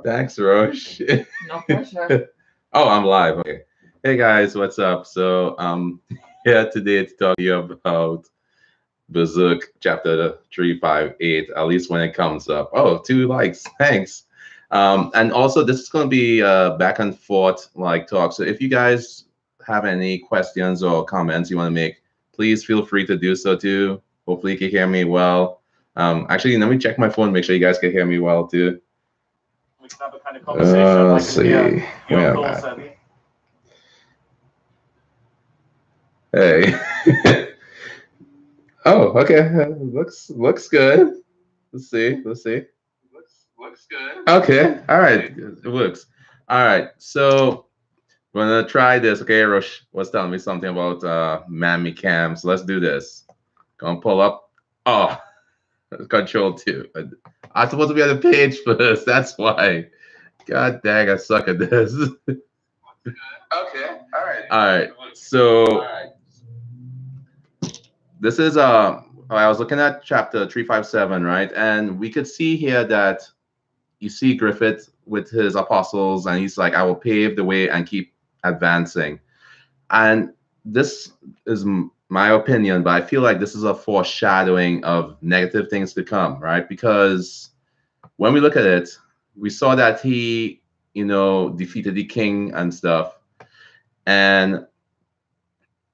Thanks, Roche. No pressure. Oh, I'm live. Okay. Hey guys, what's up? So here today to talk to you about Berserk chapter 358, at least when it comes up. Oh, 2 likes. Thanks. And also this is gonna be back and forth like talk. So if you guys have any questions or comments you want to make, please feel free to do so too. Hopefully you can hear me well. Actually, let me check my phone, make sure you guys can hear me well too. We can have a kind of conversation Let's like in the see. Where am Yoko I? said. Hey. Oh, okay. Looks good. Let's see. Let's see. Looks good. Okay. All right. It works. All right. So we're gonna try this. Okay, Rosh was telling me something about mammy cams. Let's do this. Gonna pull up. Oh, control two. I'm supposed to be on the page first. That's why. God dang, I suck at this. Okay. All right. All right. So this is I was looking at chapter 357, right? And we could see here that you see Griffith with his apostles, and he's like, I will pave the way and keep advancing. And this is my opinion, but I feel like this is a foreshadowing of negative things to come, right? Because when we look at it, we saw that he, defeated the king and stuff. And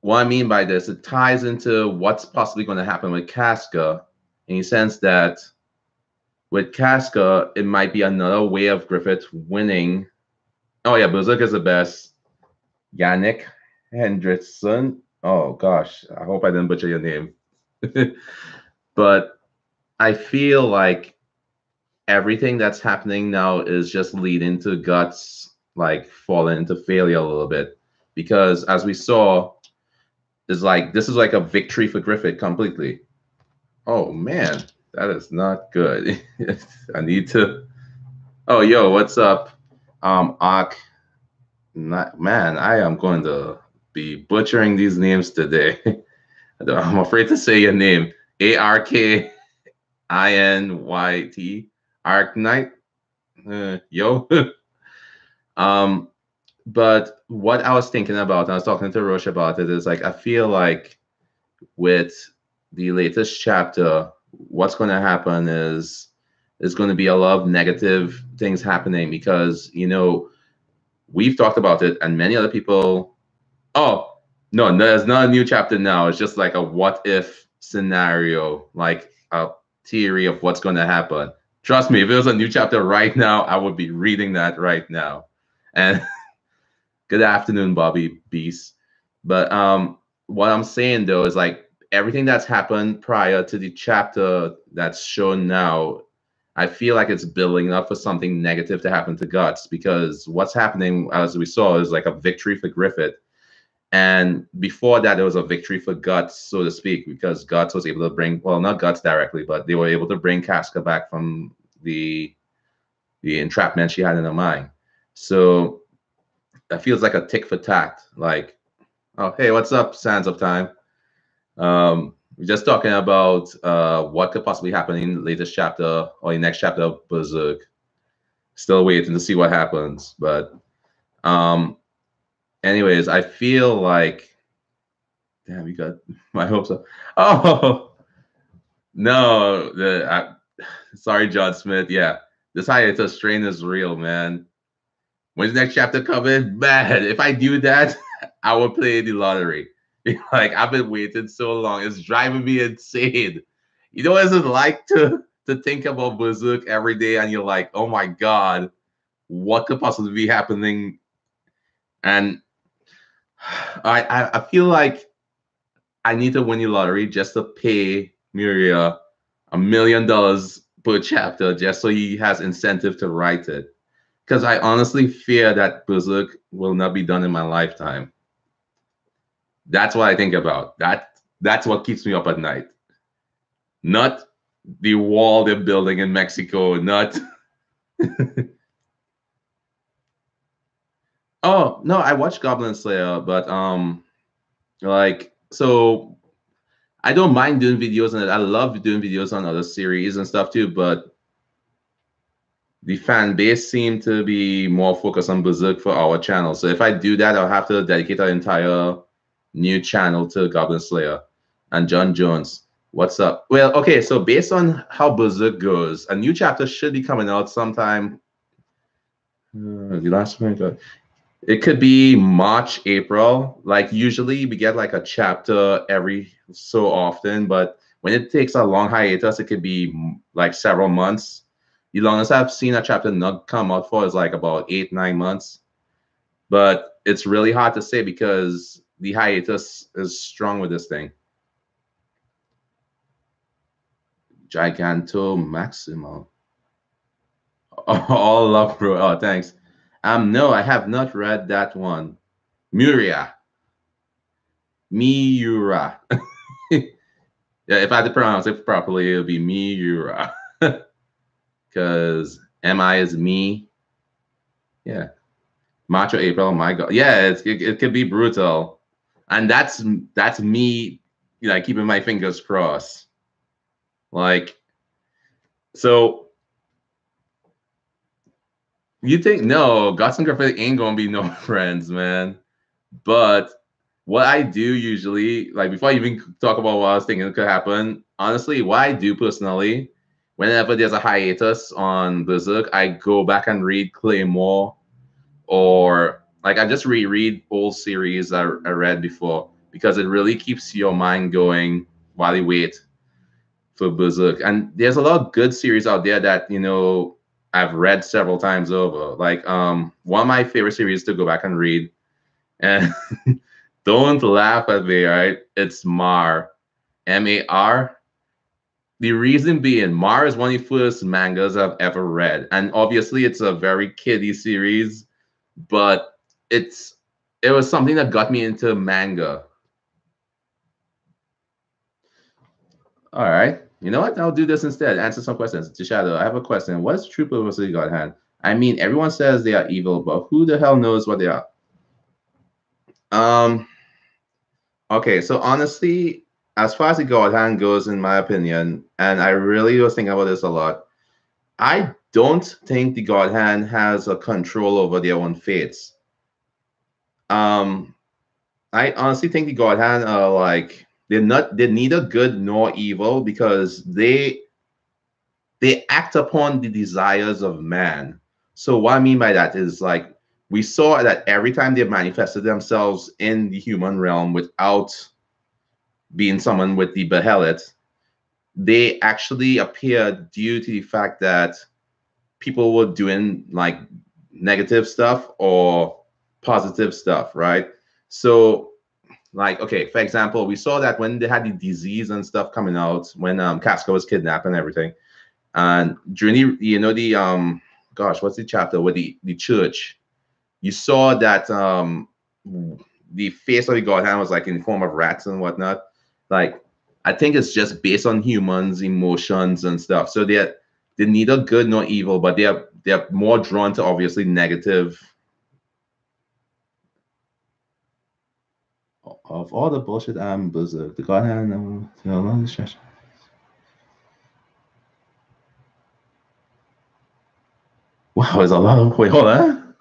what I mean by this, it ties into what's possibly going to happen with Casca in the sense that with Casca, it might be another way of Griffith winning. Oh yeah, Berserk is the best. Yannick Hendrickson. Oh gosh, I hope I didn't butcher your name. But I feel like everything that's happening now is just leading to Guts like falling into failure a little bit. Because as we saw, is like this is like a victory for Griffith completely. Oh man, that is not good. I need to. Oh yo, what's up? Ak. Not man, I am going to be butchering these names today. I'm afraid to say your name. Arkininyt. Arknight. Yo. um, but what I was thinking about, I was talking to Roche about it, is like I feel like with the latest chapter, what's going to happen is there's going to be a lot of negative things happening because we've talked about it, and many other people. Oh no, there's not a new chapter now. It's just like a what if scenario, like a theory of what's going to happen. Trust me, if it was a new chapter right now, I would be reading that right now. And good afternoon, Bobby Beast. But what I'm saying though is like everything that's happened prior to the chapter that's shown now, I feel like it's building up for something negative to happen to Guts because what's happening, as we saw, is like a victory for Griffith. And before that, there was a victory for Guts, so to speak, because Guts was able to bring, well, not Guts directly, but they were able to bring Casca back from the entrapment she had in her mind. So that feels like a tick for tact. Like, oh, hey, what's up, Sands of Time? We're just talking about what could possibly happen in the latest chapter or the next chapter of Berserk. Still waiting to see what happens, but um, anyways, I feel like damn, you got my hopes up. Oh no, sorry, John Smith. Yeah, this hiatus strain is real, man. When's the next chapter coming? Man, if I do that, I will play the lottery. Like I've been waiting so long, it's driving me insane. You know what it's like to think about Berserk every day, and you're like, oh my god, what could possibly be happening? And I feel like I need to win the lottery just to pay Miria $1 million per chapter just so he has incentive to write it. Because I honestly fear that Berserk will not be done in my lifetime. That's what I think about. That's what keeps me up at night. Not the wall they're building in Mexico, not oh no, I watched Goblin Slayer, but like so I don't mind doing videos on it. I love doing videos on other series and stuff too, but the fan base seemed to be more focused on Berserk for our channel. So if I do that, I'll have to dedicate an entire new channel to Goblin Slayer. And John Jones, what's up? Well, okay, so based on how Berserk goes, a new chapter should be coming out sometime. The last one, it could be March, April. Like usually we get like a chapter every so often, but when it takes a long hiatus, it could be like several months. The longest I've seen a chapter not come out for is like about 8, 9 months. But it's really hard to say because the hiatus is strong with this thing. Giganto Maximo. All love, bro. Oh, thanks. No, I have not read that one. Muria. Miura. Yeah, if I had to pronounce it properly, it would be Miura. Because MI is me. Yeah. March or April, my God. Yeah, it could be brutal. And that's me, you know, keeping my fingers crossed. Like, so you think, no, Guts and Graffiti ain't gonna be no friends, man. But what I do usually, like before I even talk about what I was thinking could happen, honestly, what I do personally, whenever there's a hiatus on Berserk, I go back and read Claymore, or like I just reread old series I read before because it really keeps your mind going while you wait for Berserk. And there's a lot of good series out there that, you know, I've read several times over. Like one of my favorite series to go back and read, and don't laugh at me, right? It's Mar, M-A-R. The reason being, Mar is one of the first mangas I've ever read, and obviously it's a very kiddie series, but it was something that got me into manga. All right, you know what? I'll do this instead. Answer some questions. To Shadow, I have a question. What is Trooper versus God Hand? I mean, everyone says they are evil, but who the hell knows what they are? Okay, so honestly, as far as the God Hand goes, in my opinion, and I really was thinking about this a lot, I don't think the God Hand has a control over their own fates. I honestly think the God Hand are like they're neither good nor evil because they act upon the desires of man. So what I mean by that is like we saw that every time they manifested themselves in the human realm without being someone with the behelit, they actually appeared due to the fact that people were doing like negative stuff or positive stuff, right? So like, okay, for example, we saw that when they had the disease and stuff coming out, when Casca was kidnapped and everything, and during the, you know, the gosh, what's the chapter with the church? You saw that the face of the God Hand was like in the form of rats and whatnot. Like, I think it's just based on humans' emotions and stuff. So they're neither good nor evil, but they're more drawn to obviously negative. Of all the bullshit I'm Berserk, the God Hand, wow, there's a lot of, wait, hold on.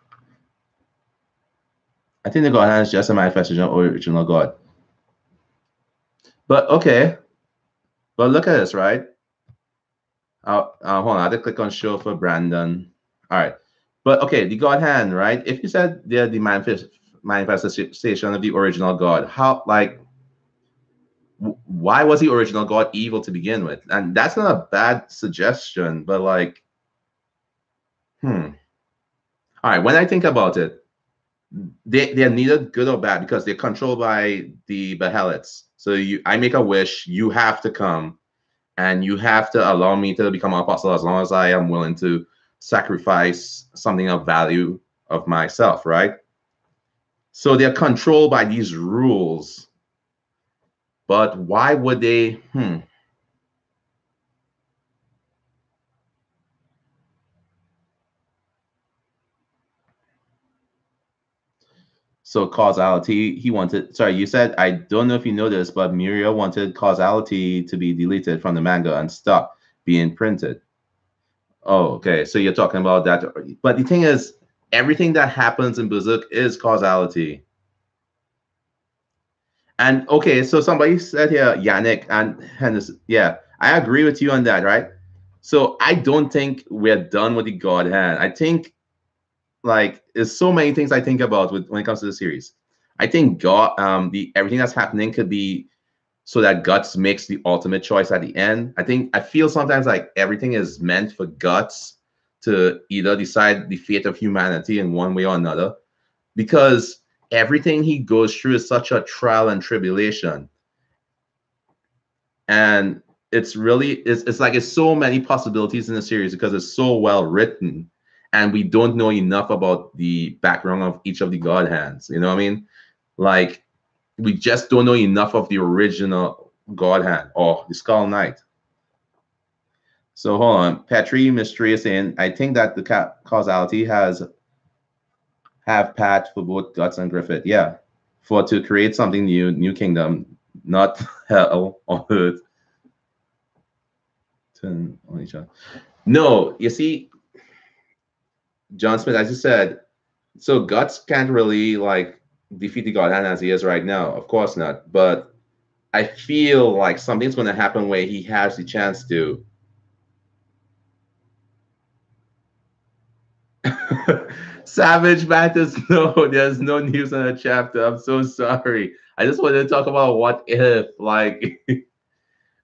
I think the God Hand is just a manifestation of original God. But okay, but look at this, right? Hold on, I have to click on show for Brandon. All right, but okay, the God Hand, right? If you said they're the manifestation of the original God, how, like, why was the original God evil to begin with? And that's not a bad suggestion, but like, all right, when I think about it, they're neither good or bad because they're controlled by the Behelits. So I make a wish, you have to come, and you have to allow me to become an apostle as long as I am willing to sacrifice something of value of myself, right? So they're controlled by these rules. But why would they? So causality, he wanted, sorry, you said, I don't know if you know this, but Muriel wanted causality to be deleted from the manga and stop being printed. Oh, okay. So you're talking about that. But the thing is, everything that happens in Berserk is causality. And okay, so somebody said here, Yannick and Henderson. Yeah, I agree with you on that, right? So I don't think we're done with the God Hand. I think like there's so many things I think about with when it comes to the series. I think God, the everything that's happening could be so that Guts makes the ultimate choice at the end. I feel sometimes like everything is meant for Guts to either decide the fate of humanity in one way or another, because everything he goes through is such a trial and tribulation, and it's like it's so many possibilities in the series because it's so well written, and we don't know enough about the background of each of the God Hands. You know what I mean? Like we just don't know enough of the original God Hand or the Skull Knight. So hold on, Petri Mystery is saying, I think that the causality has have Pat for both Guts and Griffith. Yeah, for to create something new, new kingdom, not hell on earth. Turn on each other. No, you see, John Smith, as you said, so Guts can't really like defeat the God Hand as he is right now. Of course not. But I feel like something's going to happen where he has the chance to. Savage Matters, no, there's no news on the chapter. I'm so sorry. I just wanted to talk about what if, like,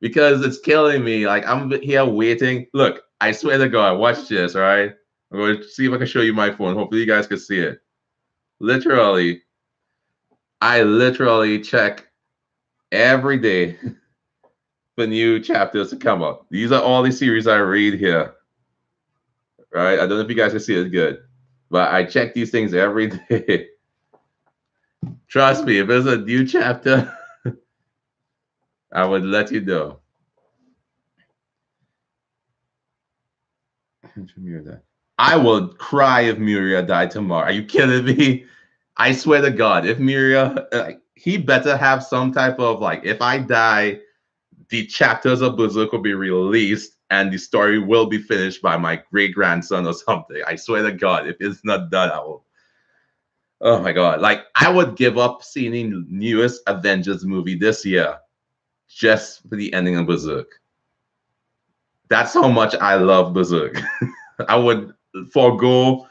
because it's killing me. Like, I'm here waiting. Look, I swear to God, watch this, all right? I'm going to see if I can show you my phone. Hopefully, you guys can see it. Literally, I literally check every day for new chapters to come up. These are all the series I read here, right? I don't know if you guys can see it good, but I check these things every day. Trust me, if there's a new chapter, I would let you know. I would cry if Miria died tomorrow. Are you kidding me? I swear to God, if Miria, he better have some type of like, if I die, the chapters of Berserk will be released and the story will be finished by my great grandson or something. I swear to God, if it's not done, I will. Oh my God. Like, I would give up seeing the newest Avengers movie this year just for the ending of Berserk. That's how much I love Berserk. I would forego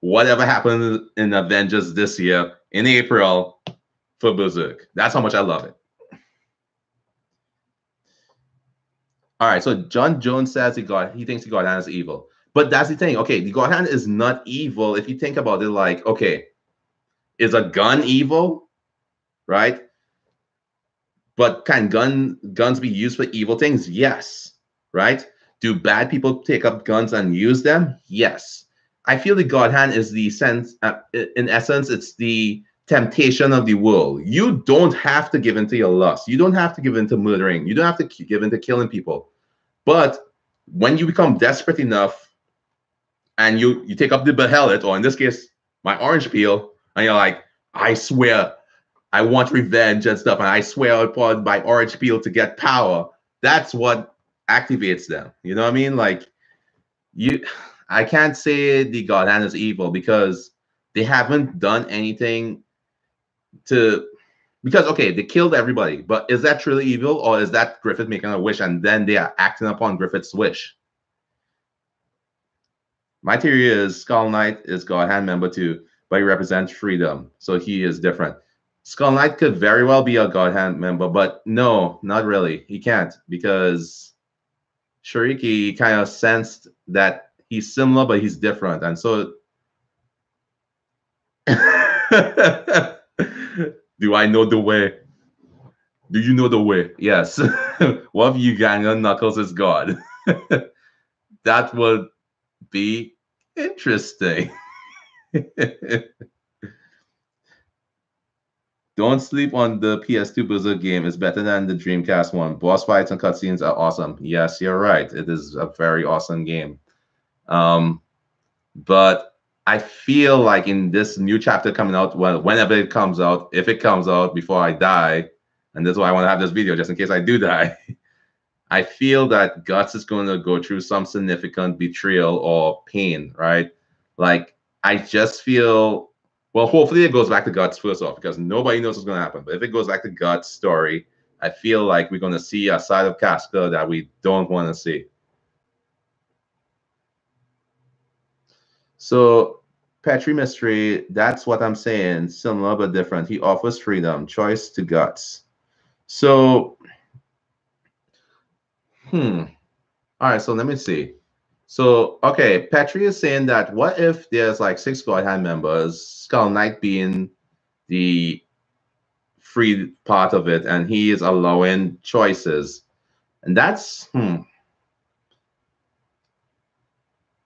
whatever happened in Avengers this year in April for Berserk. That's how much I love it. All right, so John Jones says he thinks the God Hand is evil. But that's the thing. Okay, the God Hand is not evil if you think about it like, okay, is a gun evil? Right? But can guns be used for evil things? Yes. Right? Do bad people take up guns and use them? Yes. I feel the God Hand is the sense, in essence, it's the temptation of the world. You don't have to give into your lust. You don't have to give into murdering. You don't have to give into killing people. But when you become desperate enough and you take up the behelit, or in this case, my orange peel, and you're like, I swear, I want revenge and stuff, and I swear upon my orange peel to get power. That's what activates them. You know what I mean? Like I can't say the God Hand is evil because they haven't done anything to. Because okay, they killed everybody, but is that truly evil, or is that Griffith making a wish and then they are acting upon Griffith's wish? My theory is Skull Knight is God Hand member too, but he represents freedom, so he is different. Skull Knight could very well be a God Hand member, but no, not really. He can't because Shiriki kind of sensed that he's similar, but he's different, and so. Do I know the way? Do you know the way? Yes. What if Uganga Knuckles is God? That would be interesting. Don't sleep on the PS2 Berserk game. It's better than the Dreamcast one. Boss fights and cutscenes are awesome. Yes, you're right. It is a very awesome game. But I feel like in this new chapter coming out, well, whenever it comes out, if it comes out before I die, and that's why I want to have this video just in case I do die, I feel that Guts is going to go through some significant betrayal or pain, right? Like, I just feel, well, hopefully it goes back to Guts first off, because nobody knows what's going to happen. But if it goes back to Guts' story, I feel like we're going to see a side of Casca that we don't want to see. So, Petri Mystery, that's what I'm saying. Similar but different. He offers freedom, choice to Guts. So, All right, so let me see. So, okay, Petri is saying that what if there's like 6 God Hand members, Skull Knight being the free part of it, and he is allowing choices. And that's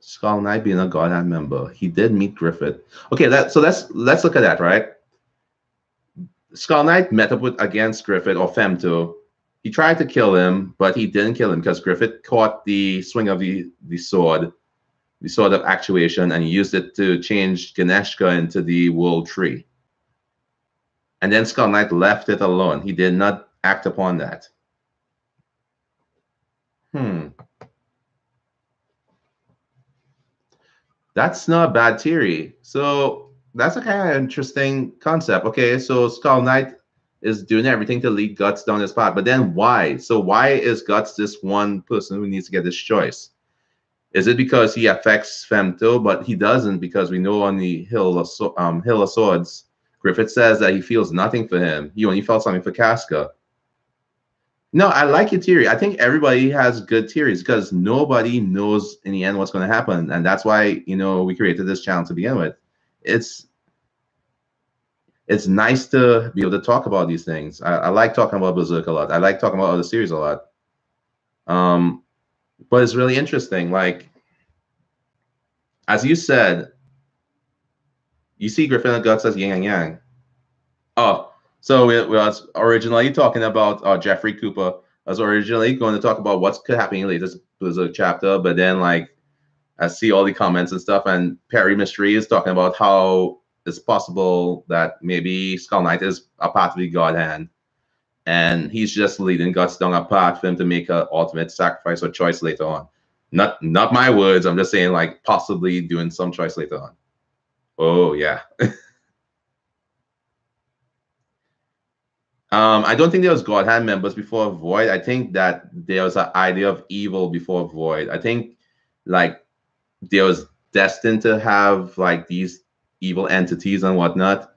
Skull Knight being a God Hand member. He did meet Griffith. Okay, so let's look at that, right? Skull Knight met up with against Griffith or Femto. He tried to kill him, but he didn't kill him because Griffith caught the swing of the sword of actuation, and he used it to change Ganeshka into the world tree. And then Skull Knight left it alone. He did not act upon that. That's not a bad theory. So that's a kind of interesting concept. Okay, so Skull Knight is doing everything to lead Guts down this path, but then why? So why is Guts this one person who needs to get this choice? Is it because he affects Femto, but he doesn't, because we know on the Hill of Swords, Griffith says that he feels nothing for him. He only felt something for Casca. No, I like your theory. I think everybody has good theories because nobody knows in the end what's going to happen, and that's why we created this channel to begin with. It's nice to be able to talk about these things. I like talking about Berserk a lot. I like talking about other series a lot. But it's really interesting. Like, as you said, you see Griffin and Guts as yin and yang. Oh, so we was originally talking about Jeffrey Cooper. I was originally going to talk about what could happen in the latest Berserk chapter, but then like I see all the comments and stuff, and Perry Mystery is talking about how it's possible that maybe Skull Knight is a part of the God Hand, and he's just leading Guts down a path for him to make an ultimate sacrifice or choice later on. Not my words. I'm just saying, like, possibly doing some choice later on. Oh yeah. I don't think there was God Hand members before Void. I think that there was an idea of evil before Void. I think like there was destined to have like these evil entities and whatnot.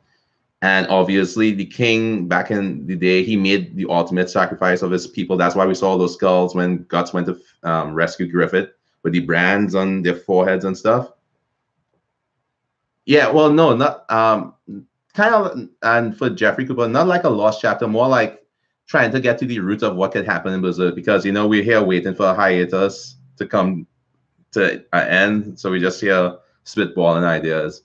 And obviously the king back in the day, he made the ultimate sacrifice of his people. That's why we saw those skulls when Guts went to rescue Griffith with the brands on their foreheads and stuff. Yeah, well, no, not kind of, and for Jeffrey Cooper, not like a lost chapter, more like trying to get to the root of what could happen in Berserk, because we're here waiting for a hiatus to come to an end, so we just here spitballing ideas.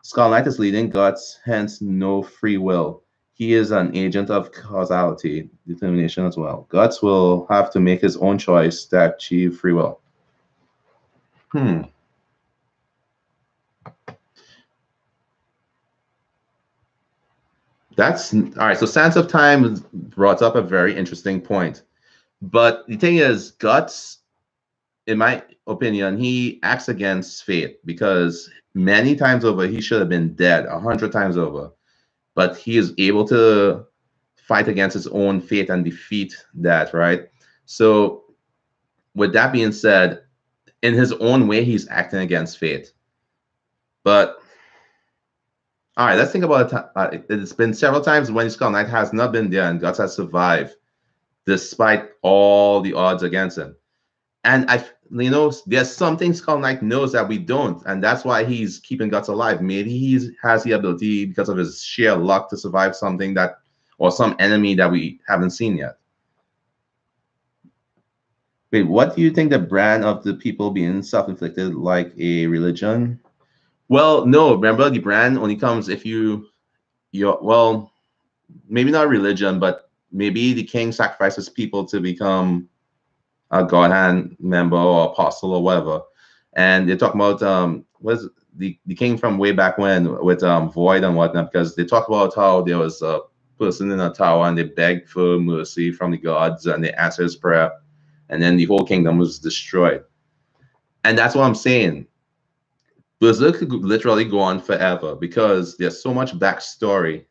Skull Knight is leading Guts, hence no free will. He is an agent of causality, determination as well. Guts will have to make his own choice to achieve free will. That's all right. So Sands of Time brought up a very interesting point. But the thing is, Guts, in my opinion, he acts against fate because many times over he should have been dead 100 times over. But he is able to fight against his own fate and defeat that, right? So with that being said, in his own way, he's acting against fate. But all right, let's think about it. It's been several times when Skull Knight has not been there and Guts has survived despite all the odds against him. And there's something Skull Knight knows that we don't, and that's why he's keeping Guts alive. Maybe he has the ability, because of his sheer luck, to survive something that, or some enemy that we haven't seen yet. Wait, what do you think the brand of the people being self-inflicted like a religion? Well, no. Remember, the brand only comes if you're well, maybe not religion, but maybe the king sacrifices people to become a God Hand member or apostle or whatever. And they're talking about was the king from way back when with Void and whatnot, because they talk about how there was a person in a tower and they begged for mercy from the gods and they answered his prayer, and then the whole kingdom was destroyed. And that's what I'm saying. Berserk could literally go on forever because there's so much backstory.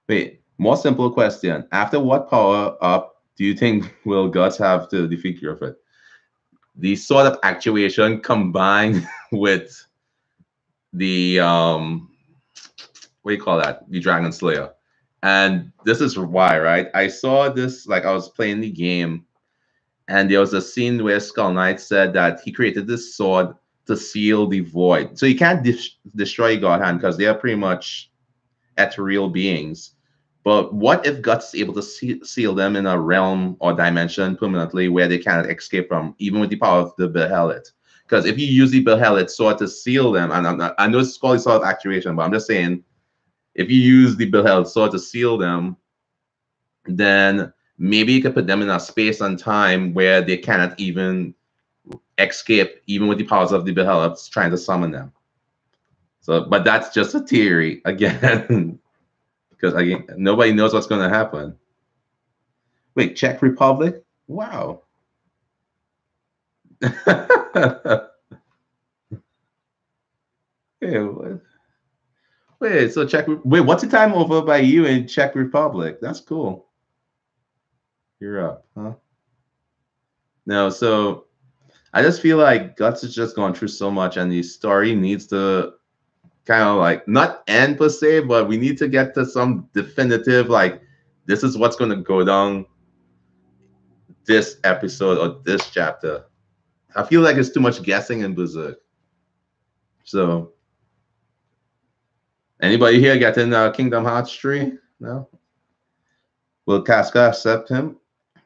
Wait, more simple question. After what power up do you think will gods have to defeat Griffith? The sort of actuation combined with the what do you call that? The Dragon Slayer. And this is why, right? I saw this like I was playing the game, and there was a scene where Skull Knight said that he created this sword to seal the void. So you can't destroy God Hand because they are pretty much ethereal beings. But what if Guts is able to seal them in a realm or dimension permanently where they cannot escape from, even with the power of the Behelit? Because if you use the Behelit sword to seal them, and I know it's called sword of actuation, but I'm just saying, if you use the Behelit sword to seal them, then maybe you could put them in a space and time where they cannot even escape, even with the powers of the Behelits trying to summon them. So, but that's just a theory again. Because again, nobody knows what's going to happen. Wait, Czech Republic? Wow. Wait, so what's the time over by you in Czech Republic? That's cool. Europe, huh? No, so I just feel like Guts has just gone through so much, and the story needs to kind of like not end per se, but we need to get to some definitive like this is what's going to go down this episode or this chapter. I feel like it's too much guessing in Berserk. So anybody here getting Kingdom Hearts 3? No? Will Casca accept him?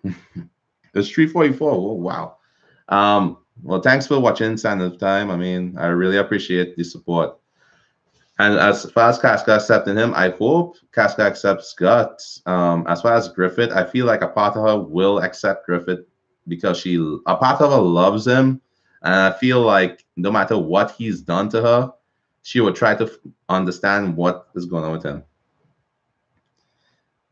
It's 344. Oh, wow. Well, thanks for watching Sand of Time. I mean, I really appreciate the support. And as far as Casca accepting him, I hope Casca accepts Guts. As far as Griffith, I feel like a part of her will accept Griffith because a part of her loves him. And I feel like no matter what he's done to her, she would try to understand what is going on with him.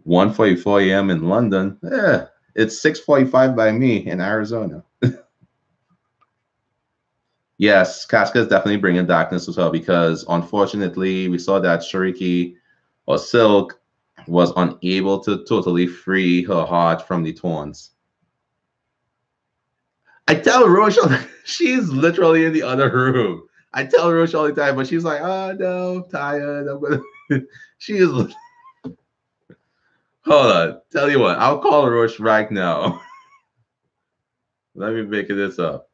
1:44 a.m. in London. Yeah, it's 6:45 by me in Arizona. Yes, Casca is definitely bringing darkness as well because unfortunately we saw that Shiriki or Silk was unable to totally free her heart from the thorns. I tell Roche, she's literally in the other room. I tell Roche all the time, but she's like, oh no, I'm tired. I'm gonna she is hold on. Tell you what, I'll call Roche right now. Let me make this up.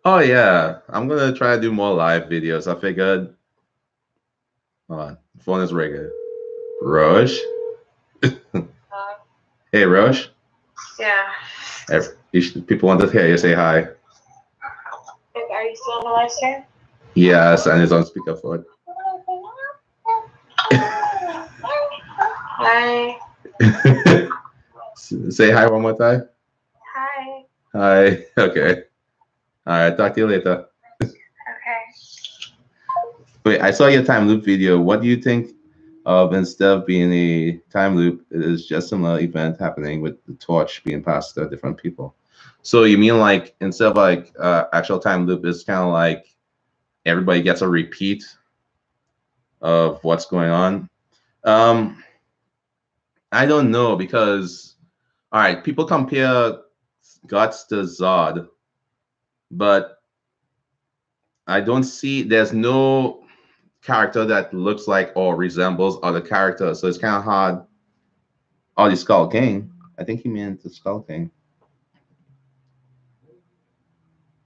Oh yeah, I'm gonna try to do more live videos. I figured. Hold on, phone is ringing. Roche. Hey, Roche. Yeah. People want to hear you say hi. Are you still on the live stream? Yes, and it's on speakerphone. Hi. Say hi one more time. Hi. Hi. Okay. All right. Talk to you later. Okay. Wait, I saw your time loop video. What do you think of instead of being a time loop, it is just another event happening with the torch being passed to different people? So you mean like instead of like actual time loop, it's kind of like everybody gets a repeat of what's going on? I don't know because all right, people compare Guts to Zod, but I don't see there's no character that looks like or resembles other characters, so it's kind of hard. Oh, the Skull King. I think he meant the Skull King.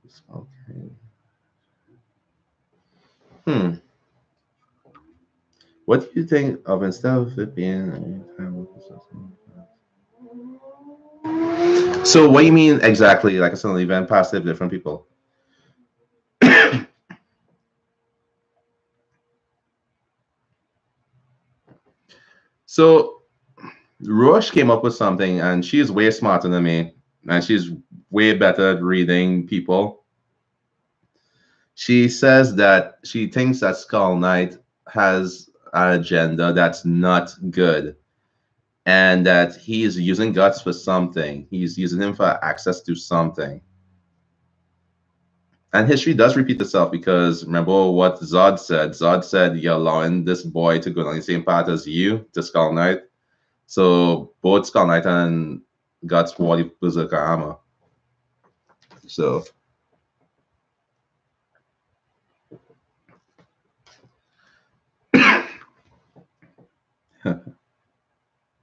The Skull King. What do you think of instead of it being so what do you mean exactly? Like a sudden event passed to different people? So Roche came up with something, and she's way smarter than me, and she's way better at reading people. She says that she thinks that Skull Knight has an agenda that's not good, and that he is using Guts for something. He's using him for access to something. And history does repeat itself because remember what Zod said. Zod said, "You're allowing this boy to go on the same path as you, the Skull Knight." So both Skull Knight and Guts wore the Berserker armor. So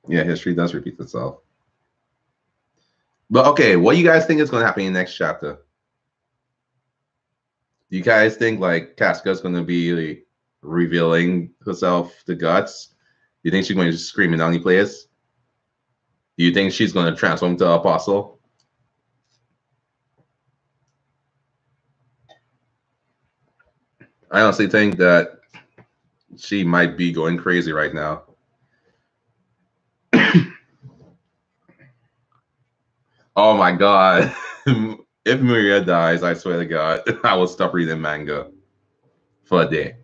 yeah, history does repeat itself. But okay, what do you guys think is going to happen in the next chapter? Do you guys think like Casca's going to be like, revealing herself to Guts? Do you think she's going to scream down the players? Do you think she's going to transform to Apostle? I honestly think that she might be going crazy right now. Oh my god. If Maria dies, I swear to God, I will stop reading manga for a day.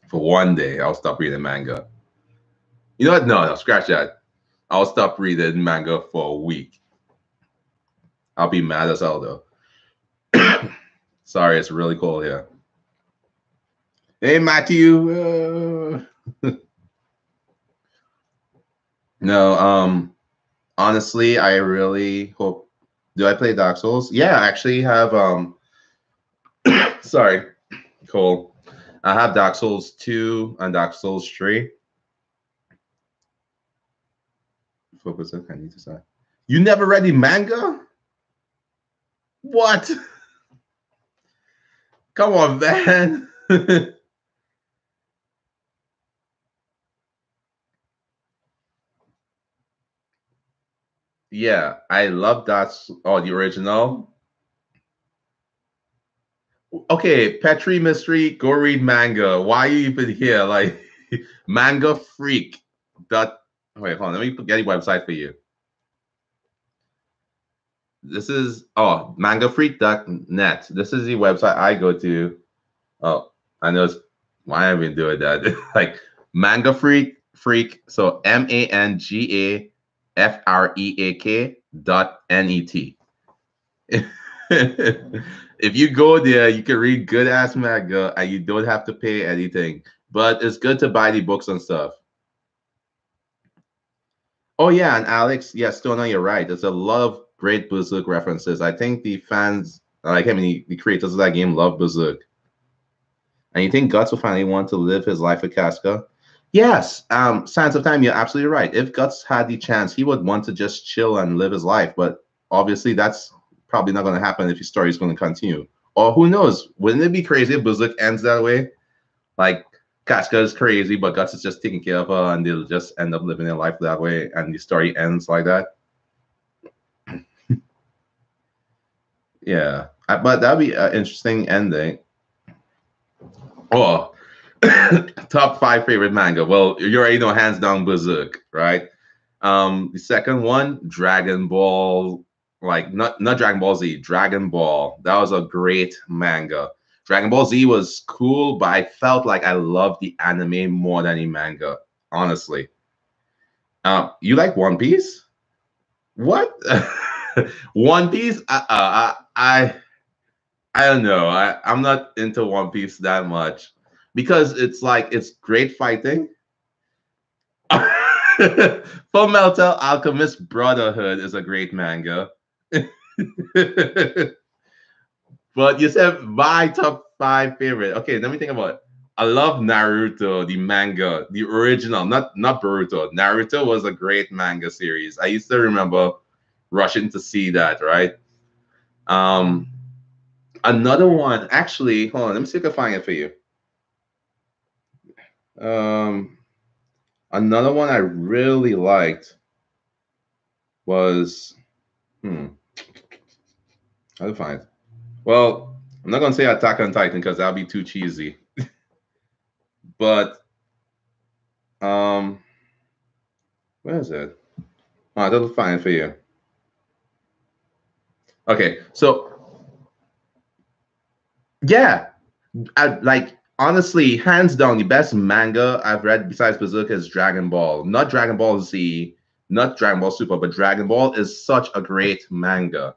For one day, I'll stop reading manga. You know what? No, scratch that. I'll stop reading manga for a week. I'll be mad as hell though. Sorry, it's really cold here. Hey, Matthew. No, honestly, I really hope. Do I play Dark Souls? Yeah, I actually have. Sorry, Cole. I have Dark Souls 2 and Dark Souls 3. Focus. I need to say. You never read the manga? What? Come on, man. Yeah, I love that. Oh, the original. Okay, Petri Mystery, go read manga. Why are you even here? Like, manga freak. Dot. Wait, hold on. Let me get the website for you. This is mangafreak.net. This is the website I go to. Oh, I know. Why have been doing that? Like manga freak. So MANGAFREAK.net. If you go there, you can read good ass manga and you don't have to pay anything. But it's good to buy the books and stuff. Oh yeah, and Alex, yeah, Stoner, you're right. There's a lot of great Berserk references. I think the fans, like I mean, the creators of that game love Berserk. And you think Guts will finally want to live his life with Casca? Yes, Sands of Time, you're absolutely right. If Guts had the chance, he would want to just chill and live his life. But obviously, that's probably not going to happen if his story is going to continue. Or who knows? Wouldn't it be crazy if Berserk ends that way? Like Casca is crazy, but Guts is just taking care of her, and they'll just end up living their life that way, and the story ends like that. Yeah, but that'd be an interesting ending. Oh, top 5 favorite manga. Well, you already know hands down Berserk, right? The second one, Dragon Ball, like not Dragon Ball Z, Dragon Ball. That was a great manga. Dragon Ball Z was cool, but I felt like I loved the anime more than the manga, honestly. You like One Piece? What? One Piece? I don't know. I'm not into One Piece that much because it's like it's great fighting. Full Metal Alchemist Brotherhood is a great manga. But you said my top 5 favorite. Okay, let me think about it. I love Naruto, the manga, the original, not Boruto. Naruto was a great manga series. I used to remember rushing to see that, right? Um, Another one, actually, hold on, let me see if I can find it for you. Another one I really liked was how to find it? Well, I'm not gonna say Attack on Titan because that'll be too cheesy. But where is it? Oh, that'll find it for you. Okay, so Yeah, like honestly, hands down, the best manga I've read besides Berserk is Dragon Ball. Not Dragon Ball Z, not Dragon Ball Super, but Dragon Ball is such a great manga.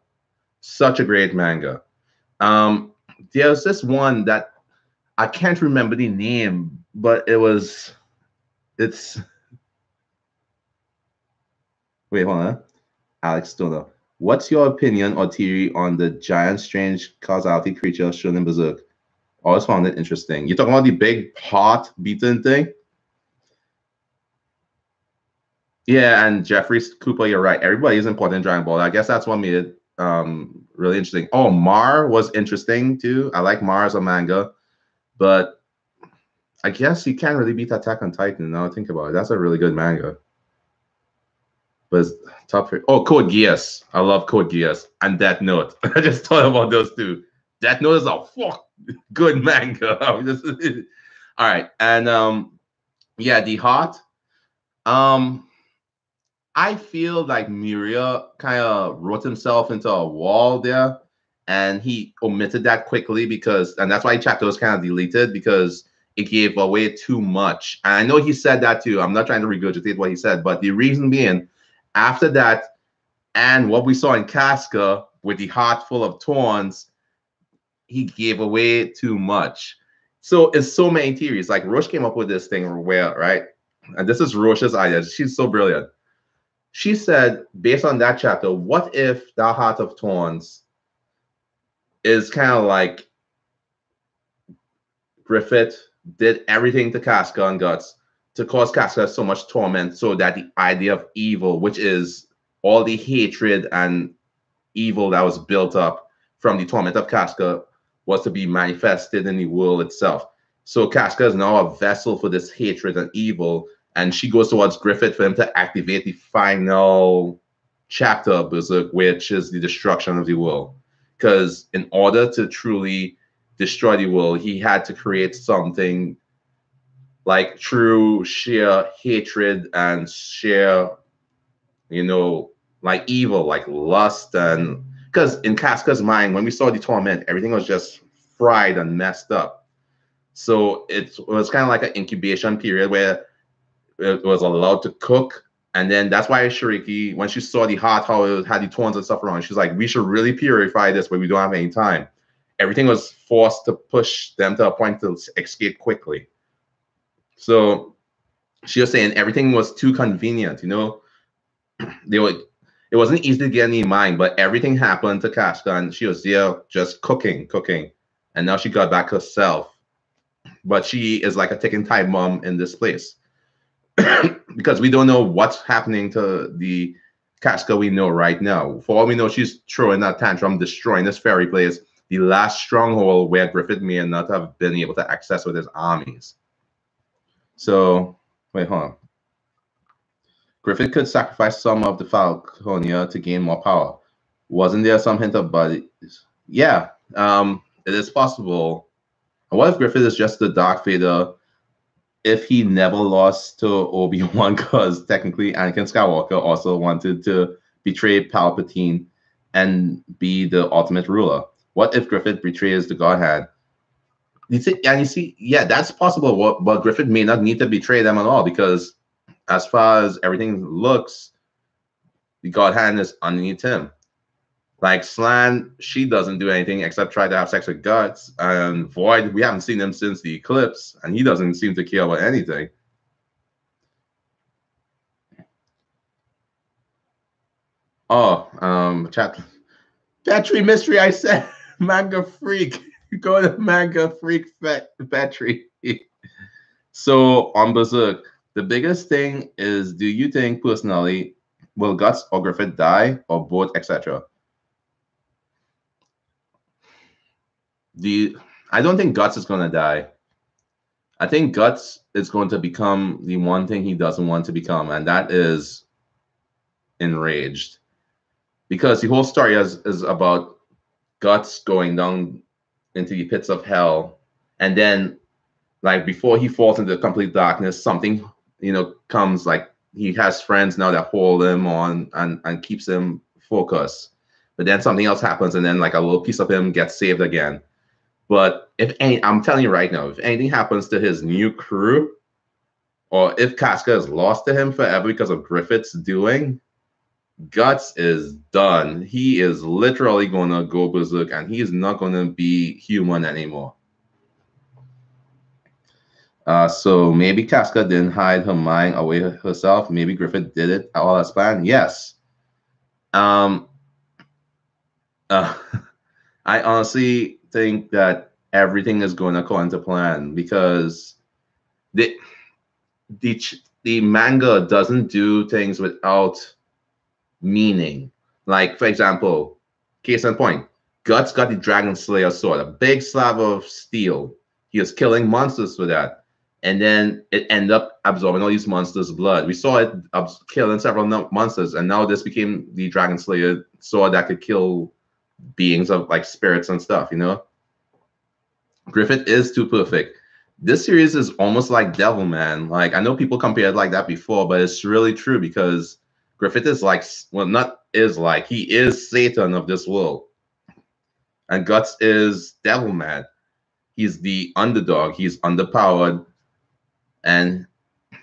Such a great manga. Um, there's this one that I can't remember the name, but it's wait, hold on. Alex Stoner. What's your opinion or theory on the giant strange causality creature shown in Berserk? Always found it interesting. You talking about the big heart beaten thing? Yeah, and Jeffrey Cooper, you're right. Everybody is important in Dragon Ball. I guess that's what made it really interesting. Oh, Mar was interesting too. I like Mar as a manga, but I guess you can't really beat Attack on Titan. Now I think about it. That's a really good manga. But it's top three. Oh, Code Geass. I love Code Geass. And Death Note. I just thought about those two. Death Note is a good manga. All right. And yeah, the Heart. I feel like Miria kind of wrote himself into a wall there, and he omitted that quickly and that's why chapter was kind of deleted because it gave away too much. And I know he said that too. I'm not trying to regurgitate what he said, but the reason being, after that, and what we saw in Casca with the heart full of thorns, he gave away too much. So it's so many theories. Like Roche came up with this thing where, right? And this is Roche's idea. She's so brilliant. She said, based on that chapter, what if the Heart of Thorns is kind of like Griffith did everything to Casca and Guts to cause Casca so much torment so that the idea of evil, which is all the hatred and evil that was built up from the torment of Casca, was to be manifested in the world itself. So Casca is now a vessel for this hatred and evil, and she goes towards Griffith for him to activate the final chapter of Berserk, which is the destruction of the world. Because in order to truly destroy the world, he had to create something like true sheer hatred and sheer, like evil, like lust. And because in Casca's mind, when we saw the torment, everything was just fried and messed up. So it was kind of like an incubation period where it was allowed to cook. And then that's why Shiriki, when she saw the heart, how it had the thorns and stuff around, she's like, we should really purify this, but we don't have any time. Everything was forced to push them to a point to escape quickly. So she was saying everything was too convenient, it wasn't easy to get any mind, but everything happened to Casca, and she was there just cooking, and now she got back herself. But she is like a ticking time bomb in this place because we don't know what's happening to the Casca we know right now. For all we know, she's throwing that tantrum, destroying this fairy place, the last stronghold where Griffith may not have been able to access with his armies. So, wait, hold on. Griffith could sacrifice some of the Falconia to gain more power. Wasn't there some hint of bodies? Yeah, it is possible. What if Griffith is just the Dark Vader if he never lost to Obi-Wan? Because technically Anakin Skywalker also wanted to betray Palpatine and be the ultimate ruler. What if Griffith betrays the God Hand? You see, yeah, that's possible. But Griffith may not need to betray them at all because as far as everything looks, the God Hand is underneath him. Like Slan, she doesn't do anything except try to have sex with Guts. And Void, we haven't seen him since the eclipse, and he doesn't seem to care about anything. Oh, chat battery mystery. I said manga freak. Go to manga freak battery. So on Berserk, the biggest thing is, do you think personally will Guts or Griffith die or both, etc.? I don't think Guts is gonna die. I think Guts is going to become the one thing he doesn't want to become, and that is enraged. Because the whole story is about Guts going down into the pits of hell, and then like before he falls into complete darkness, something comes, like he has friends now that hold him on and keeps him focused. But then something else happens, and then like a little piece of him gets saved again. But if any, I'm telling you right now, if anything happens to his new crew, or if Casca is lost to him forever because of Griffith's doing, Guts is done. He is literally going to go berserk, and he is not going to be human anymore. So maybe Casca didn't hide her mind away herself. Maybe Griffith did it all as planned. Yes. Um. Uh, I honestly think that everything is going according to plan because the the the manga doesn't do things without meaning. Like, for example, case in point, Guts got the Dragon Slayer sword, a big slab of steel. He was killing monsters with that. And then it ended up absorbing all these monsters' blood. We saw it killing several monsters, and now this became the Dragon Slayer sword that could kill beings of like spirits and stuff, you know? Griffith is too perfect. This series is almost like Devilman. Like, I know people compared like that before, but it's really true because Griffith is like, well, not is like, he is Satan of this world. And Guts is Devilman. He's the underdog. He's underpowered. And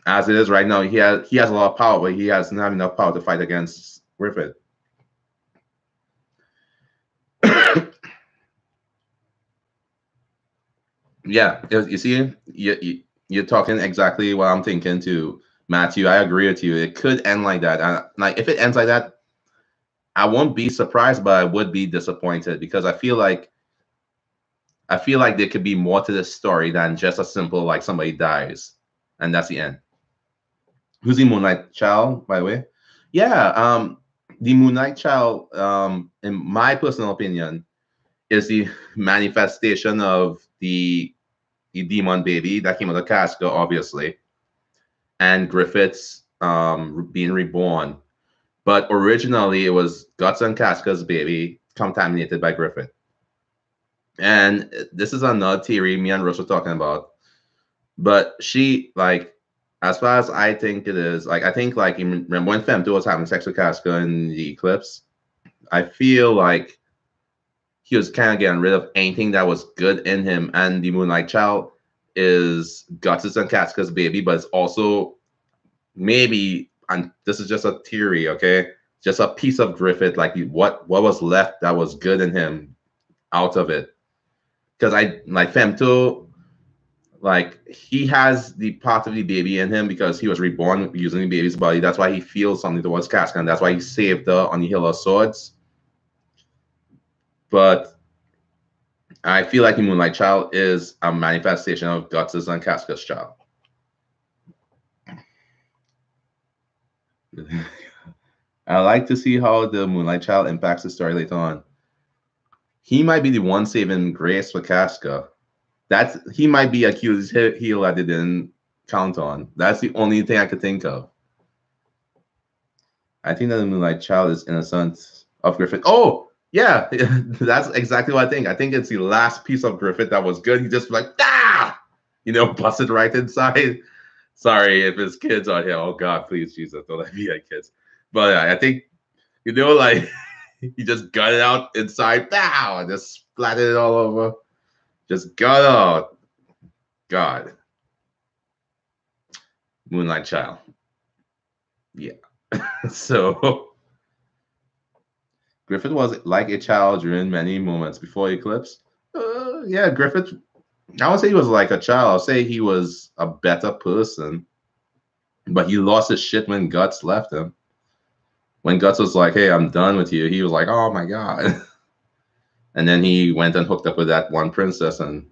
as it is right now, he has a lot of power, but he doesn't have enough power to fight against Griffith. Yeah, you see, you're talking exactly what I'm thinking too, Matthew. I agree with you. It could end like that. And like if it ends like that, I won't be surprised, but I would be disappointed because I feel like there could be more to this story than just a simple like somebody dies and that's the end. Who's the Moonlight Child, by the way? Yeah, the Moonlight Child, in my personal opinion, is the manifestation of the demon baby that came out of Casca, obviously, and Griffith's being reborn. But originally, it was Guts and Casca's baby contaminated by Griffith. And this is another theory me and Russ were talking about. But she, like, as far as I think it is, like, I think, like, remember when Femto was having sex with Casca in the eclipse? I feel like he was kind of getting rid of anything that was good in him. And the Moonlight Child is Guts and Casca's baby, but it's also maybe, and this is just a theory, okay? Just a piece of Griffith, like what was left that was good in him out of it. Because I like Femto, like he has the part of the baby in him because he was reborn using the baby's body. That's why he feels something towards Casca, and that's why he saved her on the Hill of Swords. But I feel like the Moonlight Child is a manifestation of Guts' and Casca's child. I like to see how the Moonlight Child impacts the story later on. He might be the one saving grace for Casca. He might be Achilles' heel that they didn't count on. That's the only thing I could think of. I think that the Moonlight Child is innocent of Griffith. Oh, yeah, that's exactly what I think. I think it's the last piece of Griffith that was good. He just like, busted right inside. Sorry if his kids are here. Oh God, please, Jesus, don't let me like kids. But I think, like he just got it out inside, pow, and just splattered it all over. Just got out. God. Moonlight Child. Yeah. So Griffith was like a child during many moments before Eclipse. Yeah, Griffith, I would say he was like a child. I'll say he was a better person. But he lost his shit when Guts left him. When Guts was like, hey, I'm done with you, he was like, oh my God. And then he went and hooked up with that one princess, and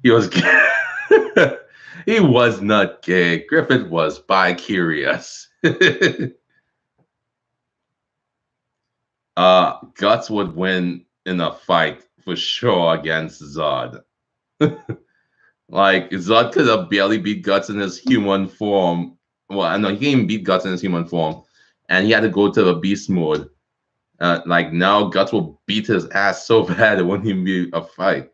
he was gay. He was not gay. Griffith was bi-curious. Guts would win in a fight for sure against Zod. Like, Zod could have barely beat Guts in his human form. Well, I know he can't even beat Guts in his human form. And he had to go to the beast mode. Like, now Guts will beat his ass so bad it wouldn't even be a fight.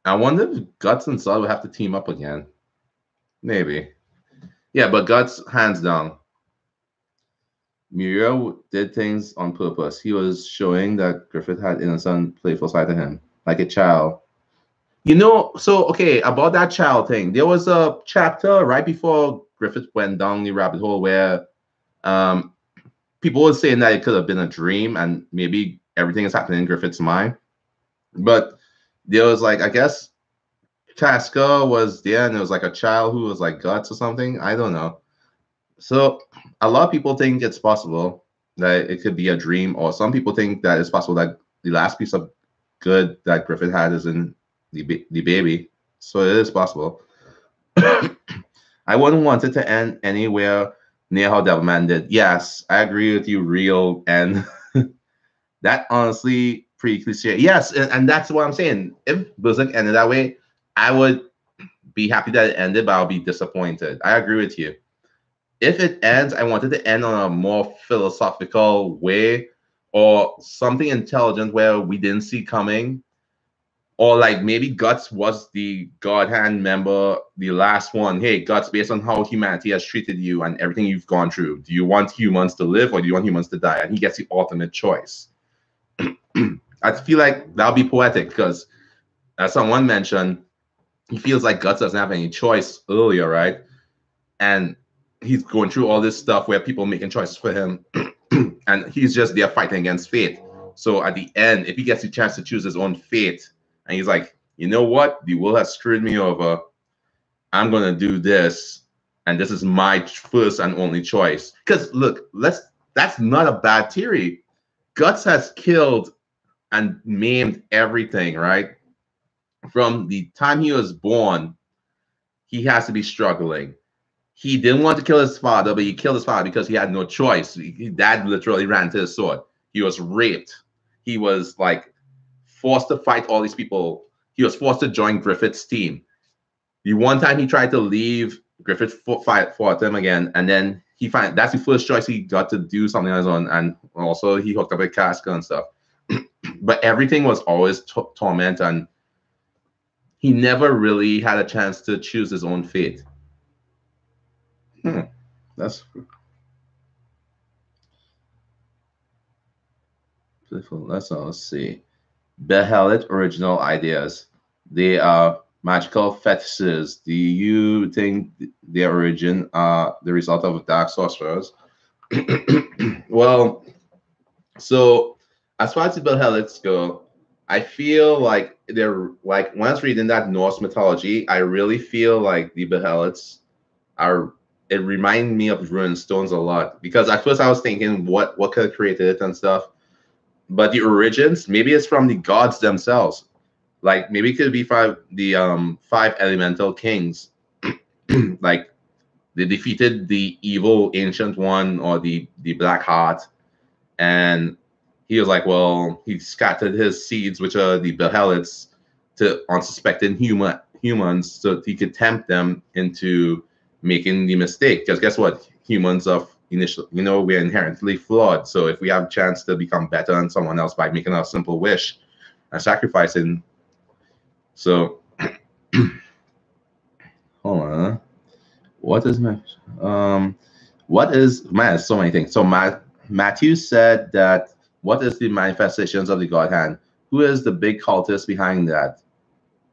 I wonder if Guts and Zod would have to team up again. Maybe. Yeah, but Guts, hands down. Muriel did things on purpose. He was showing that Griffith had innocent, playful side to him. like a child. You know, so okay, about that child thing, there was a chapter right before Griffith went down the rabbit hole where um, people were saying that it could have been a dream and maybe everything is happening in Griffith's mind. But there was like, I guess Casca was there and it was like a child who was like guts or something. I don't know. So a lot of people think it's possible that it could be a dream, or some people think that it's possible that the last piece of good that Griffith had is in the baby. So it is possible. I wouldn't want it to end anywhere near how Devilman did. Yes, I agree with you, real, and that honestly pretty cliche. Yes, and that's what I'm saying. If Berserk ended that way, I would be happy that it ended, but I'll be disappointed. I agree with you. If it ends, I want it to end on a more philosophical way or something intelligent where we didn't see coming. Or like maybe Guts was the God Hand member, the last one. Hey, Guts, based on how humanity has treated you and everything you've gone through, do you want humans to live or do you want humans to die? And he gets the ultimate choice. I feel like that'll be poetic because, as someone mentioned, he feels like Guts doesn't have any choice earlier, right? And he's going through all this stuff where people making choices for him, and he's just there fighting against fate. So at the end, if he gets the chance to choose his own fate, and he's like, you know what, the world has screwed me over. I'm gonna do this, and this is my first and only choice. Because look, that's not a bad theory. Guts has killed and maimed everything, right? From the time he was born, he has to be struggling. He didn't want to kill his father, but he killed his father because he had no choice. His dad literally ran to his sword. He was raped. He was like forced to fight all these people. He was forced to join Griffith's team. The one time he tried to leave, Griffith fought him again, and then that's the first choice he got to do something on his own, and also he hooked up with Casca and stuff. But everything was always torment, and he never really had a chance to choose his own fate. That's beautiful. Let's see. Behelit original ideas. They are magical fetishes. Do you think their origin are the result of dark sorcerers? Well, so as far as the Behelits go, I feel like they're like when I was reading that Norse mythology, I really feel like the Behelits are it reminded me of ruined stones a lot because at first I was thinking what could have created it and stuff, but the origins maybe it's from the gods themselves. Like maybe it could be five elemental kings, like they defeated the evil ancient one or the Black Heart, and he was like, well, he scattered his seeds, which are the Behelits, to unsuspecting humans so he could tempt them into making the mistake. Because guess what? Humans of initial, we're inherently flawed. So if we have a chance to become better than someone else by making a simple wish and sacrificing. So hold on. What is my so many things. So Matthew said that what is the manifestations of the God hand? Who is the big cultist behind that?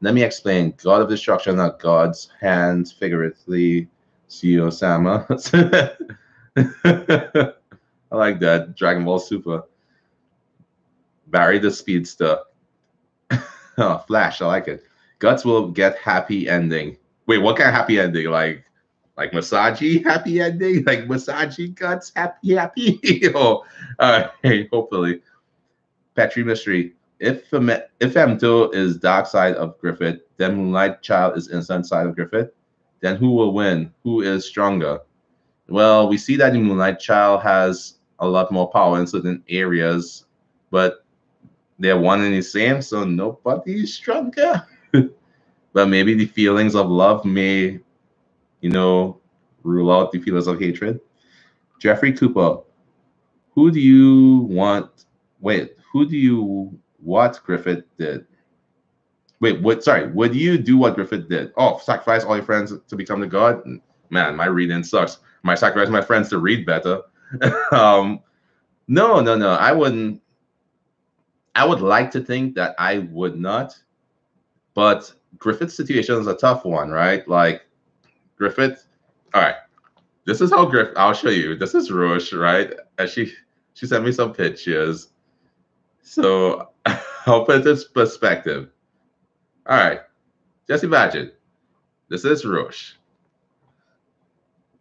Let me explain. God of destruction are God's hands, figuratively. CEO Sama. I like that. Dragon Ball Super. Barry the Speedster. Oh, Flash. I like it. Guts will get happy ending. Wait, what kind of happy ending? Like Masaji happy ending? Like Masaji Guts happy? Oh, all right. Hopefully. Petri Mystery. If Femto is dark side of Griffith, then Moonlight Child is instant side of Griffith, then who will win? Who is stronger? Well, we see that the Moonlight Child has a lot more power in certain areas, but they're one and the same, so nobody is stronger. But maybe the feelings of love may, rule out the feelings of hatred. Jeffrey Cooper, who do you want? Wait, who do you what Griffith did? Wait, what? Sorry, would you do what Griffith did? Oh, sacrifice all your friends to become the god? Man, my reading sucks. Might sacrifice my friends to read better. No. I wouldn't. I would like to think that I would not, but Griffith's situation is a tough one, right? Like Griffith. All right, this is how Griff. I'll show you. This is Roche, right? And she sent me some pictures. So I'll put this perspective. All right, just imagine. This is Roche.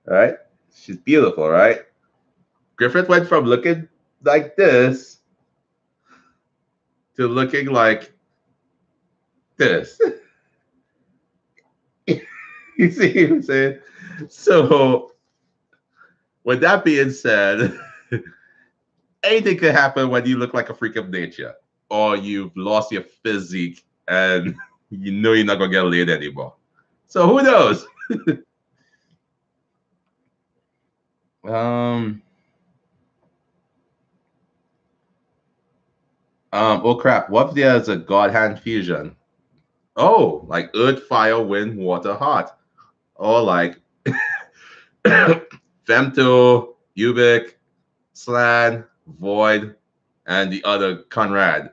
All right, she's beautiful, right? Griffith went from looking like this to looking like this. You see what I'm saying? So, with that being said, anything could happen when you look like a freak of nature, or you've lost your physique and you know you're not gonna get laid anymore. So who knows? um, oh crap! What if there's a God hand fusion? Oh, like earth, fire, wind, water, heart, or like Femto, Ubik, Slan, Void, and the other Conrad.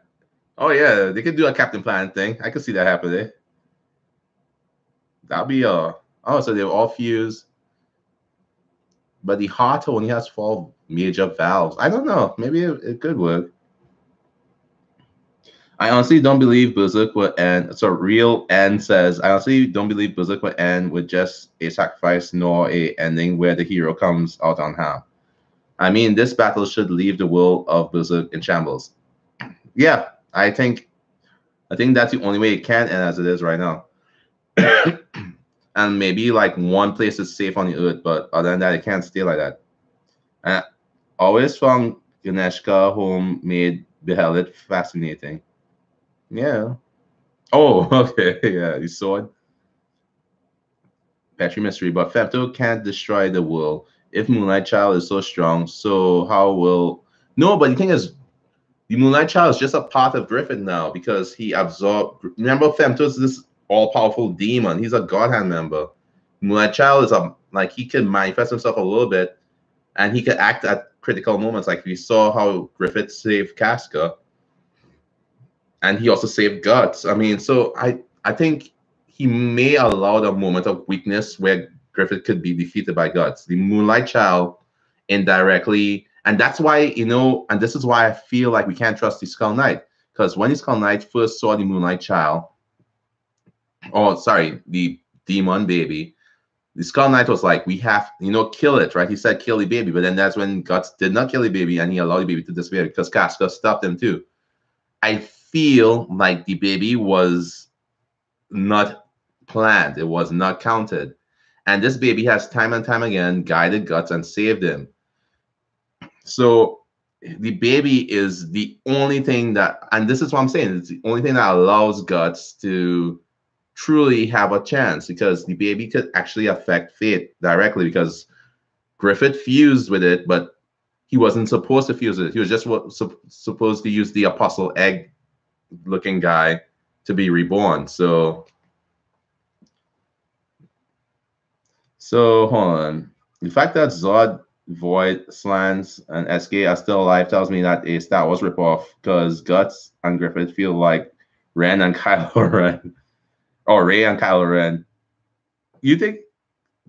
Oh yeah, they could do a Captain Planet thing. I could see that happening. That'll be oh, so they're all fused. But the heart only has 4 major valves. I don't know. Maybe it could work. I honestly don't believe Berserk will end. So real end says, I honestly don't believe Berserk will end with just a sacrifice nor a ending where the hero comes out on top. I mean, this battle should leave the world of Berserk in shambles. Yeah, I think that's the only way it can end as it is right now. And maybe like one place is safe on the earth, but other than that, it can't stay like that. I always found Ganeshka homemade Behelit fascinating. Yeah. Oh, okay. Yeah, you saw it. Petri mystery, but Femto can't destroy the world. If Moonlight Child is so strong, so how will no? But the thing is, the Moonlight Child is just a part of Griffin now because he absorbed. Remember, Femto is this all-powerful demon. He's a God Hand member. Moonlight Child is a like he can manifest himself a little bit, and he can act at critical moments. Like we saw how Griffith saved Casca, and he also saved Guts. I mean, so I think he may allow the moment of weakness where Griffith could be defeated by Guts. The Moonlight Child indirectly, and that's why and this is why I feel like we can't trust the Skull Knight because when the Skull Knight first saw the Moonlight Child, oh sorry, the demon baby, the Skull Knight was like, we have, kill it, right? He said kill the baby, but then that's when Guts did not kill the baby and he allowed the baby to disappear because Casca stopped him too. I feel like the baby was not planned. It was not counted. And this baby has time and time again guided Guts and saved him. So the baby is the only thing that, and this is what I'm saying, it's the only thing that allows Guts to truly have a chance because the baby could actually affect fate directly because Griffith fused with it, but he wasn't supposed to fuse it. He was just supposed to use the Apostle Egg looking guy to be reborn. So hold on. The fact that Zod, Void, Slans, and SK are still alive tells me that a Star Wars ripoff because Guts and Griffith feel like Ren and Kylo Ren. Or Rey and Kylo Ren. You think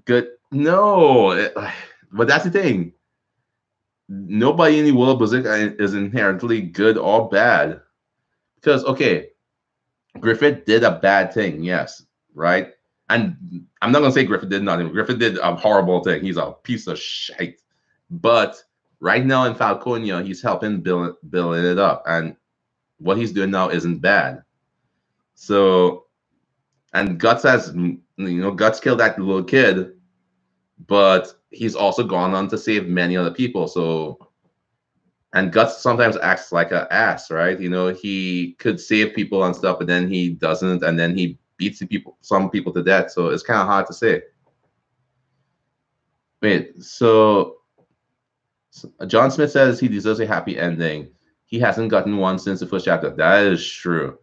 good? No. But that's the thing. Nobody in the world of Berserk is inherently good or bad. Because, okay, Griffith did a bad thing, yes, right? And I'm not going to say Griffith did nothing. Griffith did a horrible thing. He's a piece of shit. But right now in Falconia, he's helping build it up. And what he's doing now isn't bad. So, and Guts has, Guts killed that little kid, but he's also gone on to save many other people. So, and Guts sometimes acts like an ass, right? He could save people and stuff, but then he doesn't, and then he beats some people to death. So it's kind of hard to say. Wait, so John Smith says he deserves a happy ending. He hasn't gotten one since the first chapter. That is true.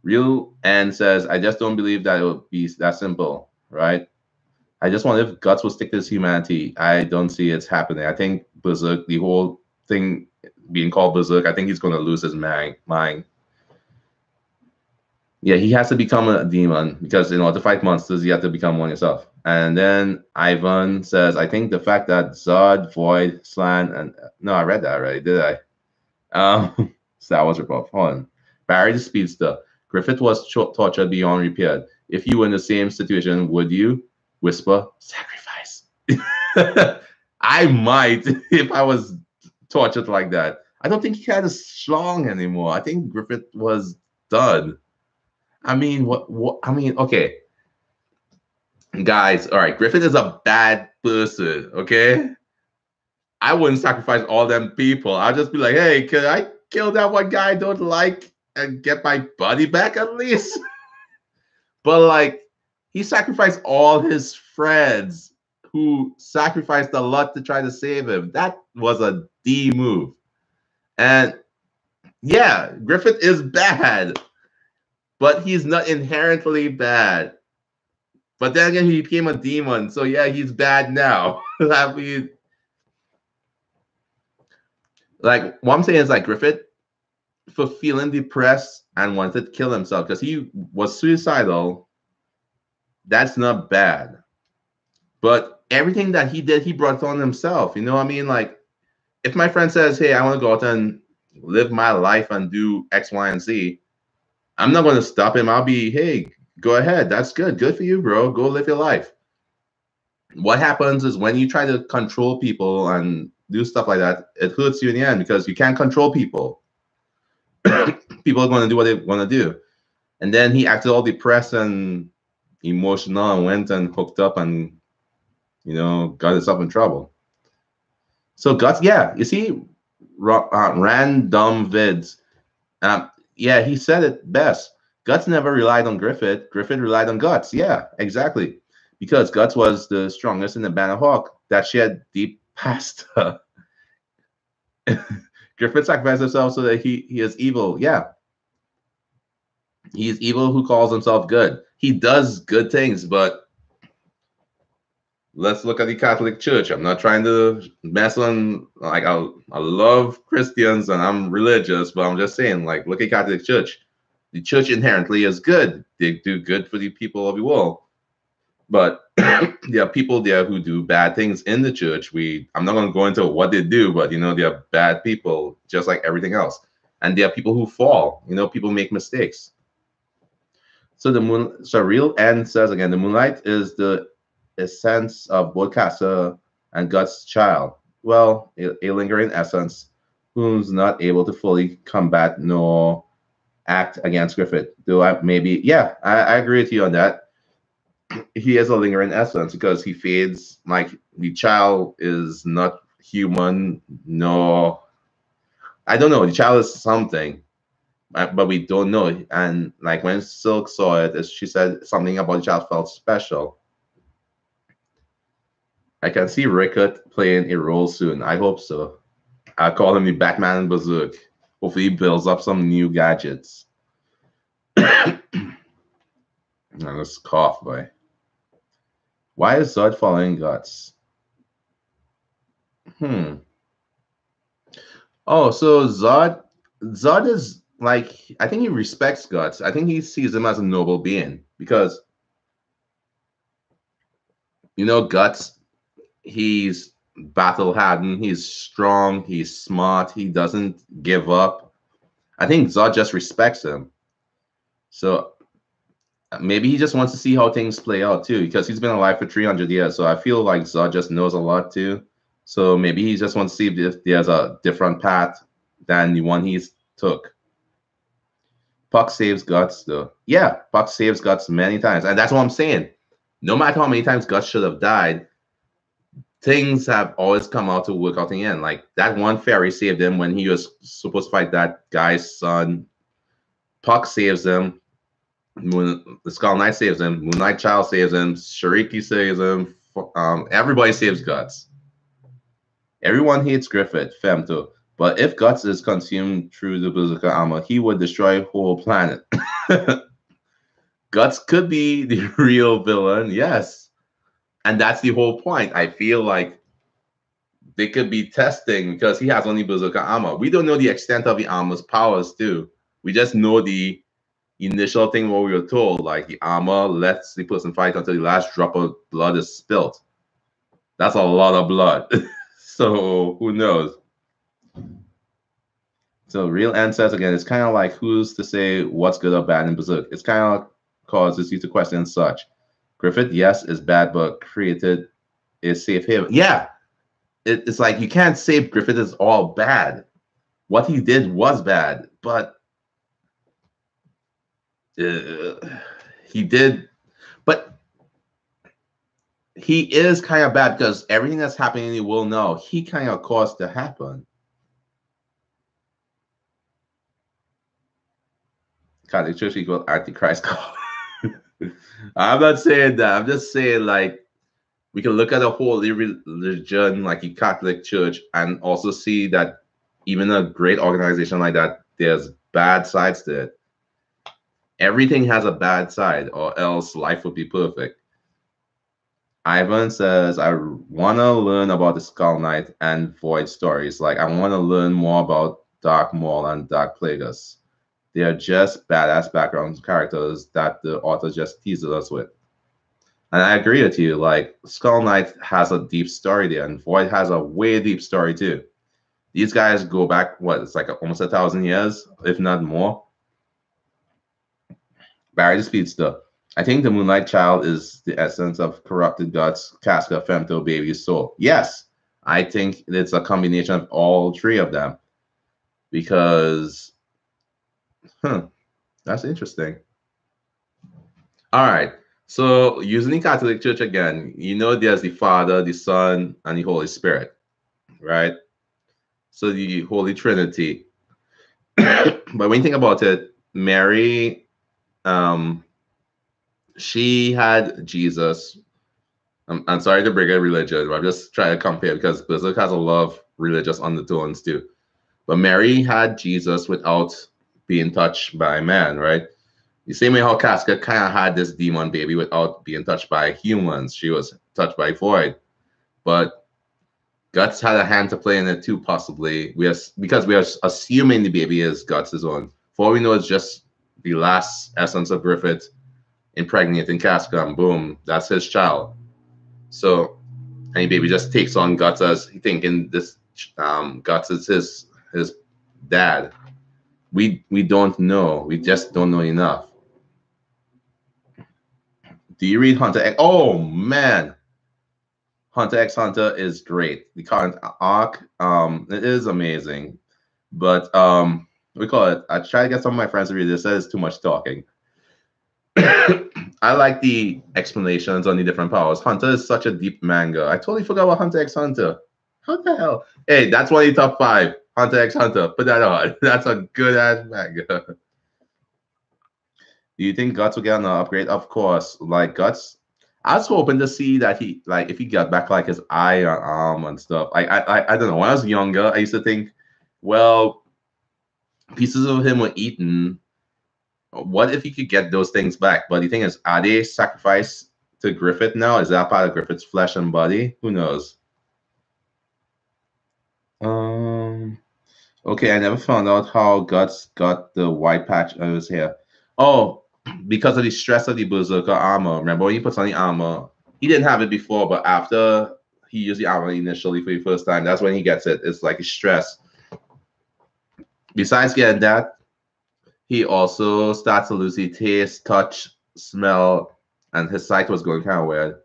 Real N says, I just don't believe that it would be that simple, right? I just wonder if Guts will stick to his humanity. I don't see it's happening. I think Berserk, the whole thing being called Berserk, I think he's going to lose his mind. Yeah, he has to become a demon because in order to fight monsters, you have to become one yourself. And then Ivan says, I think the fact that Zod, Void, Slan, and no, I read that already, did I? Star Wars ripoff. Hold on. Barry the Speedster. Griffith was tortured beyond repair. If you were in the same situation, would you? Whisper, sacrifice. I might if I was tortured like that. I don't think he had a schlong anymore. I think Griffith was done. I mean, what? I mean, okay, guys. All right, Griffith is a bad person. Okay, I wouldn't sacrifice all them people. I'd just be like, hey, can I kill that one guy I don't like and get my buddy back at least? But like, he sacrificed all his friends who sacrificed a lot to try to save him. That was a D move. And yeah, Griffith is bad, but he's not inherently bad. But then again, he became a demon, so yeah, he's bad now. I mean, like what I'm saying is like Griffith for feeling depressed and wanted to kill himself because he was suicidal. That's not bad. But everything that he did, he brought on himself. You know what I mean? Like if my friend says, hey, I want to go out and live my life and do X, Y, and Z, I'm not going to stop him. I'll be, hey, go ahead. That's good. Good for you, bro. Go live your life. What happens is when you try to control people and do stuff like that, it hurts you in the end because you can't control people. People are going to do what they want to do. And then he acted all depressed and emotional and went and hooked up and, you know, got himself in trouble. So Guts, yeah, you see, random vids. Yeah, he said it best. Guts never relied on Griffith. Griffith relied on Guts. Yeah, exactly. Because Guts was the strongest in the Banner Hawk that she had deep past her. Griffith sacrificed himself so that he is evil. Yeah. He's evil who calls himself good. He does good things, but let's look at the Catholic Church. I'm not trying to mess on like I love Christians and I'm religious, but I'm just saying, like, look at Catholic Church. The church inherently is good. They do good for the people of the world. But there are people there who do bad things in the church. I'm not gonna go into what they do, but you know, they are bad people, just like everything else. And there are people who fall, you know, people make mistakes. So real N says again, the moonlight is the essence of both Casa and Guts' child. Well, a lingering essence who's not able to fully combat nor act against Griffith. Do I maybe I agree with you on that. He is a lingering essence because he fades like the child is not human, no I don't know, the child is something. But we don't know. And like when Silk saw it, she said something about the child felt special. I can see Rickett playing a role soon. I hope so. I'll call him the Batman and Berserk. Hopefully, he builds up some new gadgets. Now, let's cough, boy. Why is Zod following Guts? Oh, so Zod is like, I think he respects Guts. I think he sees him as a noble being because, you know, Guts, he's battle hardened, he's strong, he's smart, he doesn't give up. I think Zod just respects him. So maybe he just wants to see how things play out too, because he's been alive for 300 years. So I feel like Zod just knows a lot too. So maybe he just wants to see if there's a different path than the one he's took. Puck saves Guts though. Yeah, Puck saves Guts many times. And that's what I'm saying. No matter how many times Guts should have died, things have always come out to work out in the end. Like that one fairy saved him when he was supposed to fight that guy's son. Puck saves him. The Skull Knight saves him. Moonlight Child saves him. Shariki saves him. Everybody saves Guts. Everyone hates Griffith, Femto. But if Guts is consumed through the Berserker armor, he would destroy whole planet. Guts could be the real villain, yes. And that's the whole point. I feel like they could be testing because he has only Berserker armor. We don't know the extent of the armor's powers, too. We just know the initial thing what we were told, like the armor lets the person fight until the last drop of blood is spilt. That's a lot of blood. So who knows? So real end says again, it's kind of like who's to say what's good or bad in Berserk. It's kind of causes you to question such. Griffith, yes, is bad, but created is safe haven. Yeah, it's like you can't say Griffith is all bad. What he did was bad, but he did, but he is kind of bad because everything that's happening in the world now, he kind of caused to happen. Catholic Church equal Antichrist. I'm not saying that. I'm just saying like we can look at a holy religion like the Catholic Church and also see that even a great organization like that, there's bad sides to it. Everything has a bad side, or else life would be perfect. Ivan says, I want to learn about the Skull Knight and Void stories. Like, I want to learn more about Dark Maul and Dark Plagueis. They are just badass background characters that the author just teases us with. And I agree with you. Like, Skull Knight has a deep story there, and Void has a way deep story too. These guys go back, what, it's like almost 1,000 years, if not more. Barry the Speedster. I think the Moonlight Child is the essence of corrupted guts, Casca, Femto, Baby's soul. Yes, I think it's a combination of all three of them. Because, that's interesting. All right. So using the Catholic Church again, you know there's the Father, the Son, and the Holy Spirit, right? So the Holy Trinity. But when you think about it, Mary, she had Jesus. I'm sorry to bring a religion, but I'm just trying to compare because Berserk has a lot of religious undertones too. But Mary had Jesus without being touched by man, right? The same way how Casca kind of had this demon baby without being touched by humans. She was touched by Void. But Guts had a hand to play in it too, possibly. Because we are assuming the baby is Guts' own. For all we know, it's just the last essence of Griffith impregnating Casca, and boom, that's his child. So any baby just takes on Guts as thinking this Guts is his dad. We don't know. We just don't know enough. Do you read Hunter X? Oh man, Hunter X Hunter is great. The current arc, it is amazing. But we call it. I try to get some of my friends to read this. Says too much talking. I like the explanations on the different powers. Hunter is such a deep manga. I totally forgot about Hunter X Hunter. How the hell? Hey, that's one of the top 5. Hunter X Hunter. Put that on. That's a good ass manga. Do you think Guts will get an upgrade? Of course. Like Guts, I was hoping to see that he if he got back like his eye or arm and stuff. I don't know. When I was younger, I used to think, well, pieces of him were eaten. What if he could get those things back? But the thing is, are they sacrificed to Griffith now? Is that part of Griffith's flesh and body? Who knows? Okay, I never found out how Guts got the white patch on his hair. Oh, because of the stress of the Berserker armor. Remember when he puts on the armor? He didn't have it before, but after he used the armor initially for the first time, that's when he gets it. It's like a stress. Besides getting that, he also starts to lose the taste, touch, smell, and his sight was going kind of weird.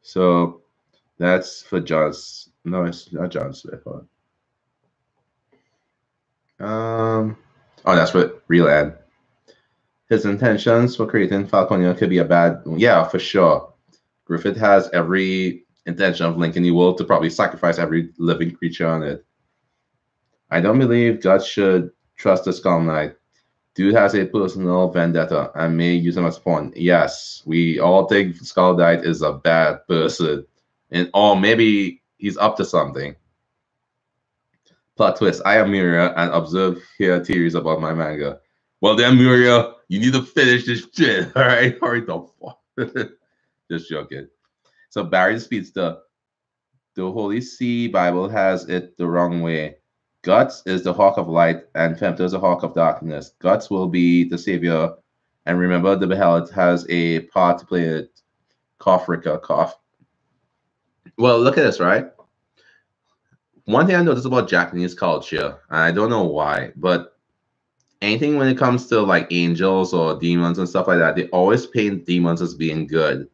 So that's for John's. No, it's not John Smith. Oh, that's for Real Ed. His intentions for creating Falconia could be a bad. Yeah, for sure. Griffith has every intention of linking the world to probably sacrifice every living creature on it. I don't believe Guts should trust the Skull Knight. Dude has a personal vendetta and may use him as a pawn. Yes, we all think Skull Knight is a bad person. Or maybe he's up to something. Plot twist. I am Miria and observe here theories about my manga. Well then, Miria, you need to finish this shit. All right? Hurry the fuck. Just joking. So Barry the Speedster. The Holy See Bible has it the wrong way. Guts is the Hawk of Light, and Femto is the Hawk of Darkness. Guts will be the savior, and remember, the Behelit has a part to play it. Cough, Rika, cough. Well, look at this, right? One thing I noticed about Japanese culture, and I don't know why, but anything when it comes to like angels or demons and stuff like that, they always paint demons as being good,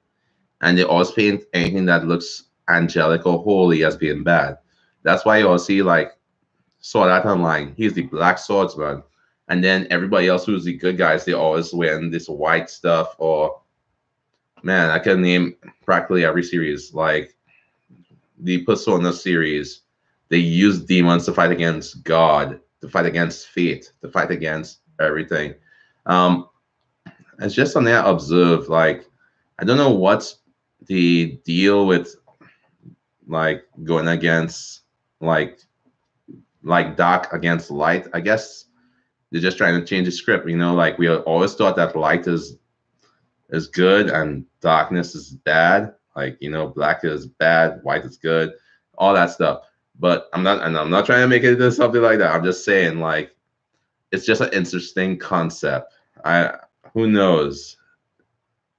and they always paint anything that looks angelic or holy as being bad. That's why you all see like Sword Art Online. He's the black swordsman, and then everybody else who's the good guys, they always wearing this white stuff. Or man, I can name practically every series, like the Persona series. They use demons to fight against God, to fight against fate, to fight against everything. Um, it's just something I observed. Like, I don't know what's the deal with like going against like dark against light. I guess they're just trying to change the script. Like we always thought that light is good and darkness is bad. Like black is bad, white is good, all that stuff. But I'm not trying to make it into something like that. I'm just saying like it's just an interesting concept. Who knows?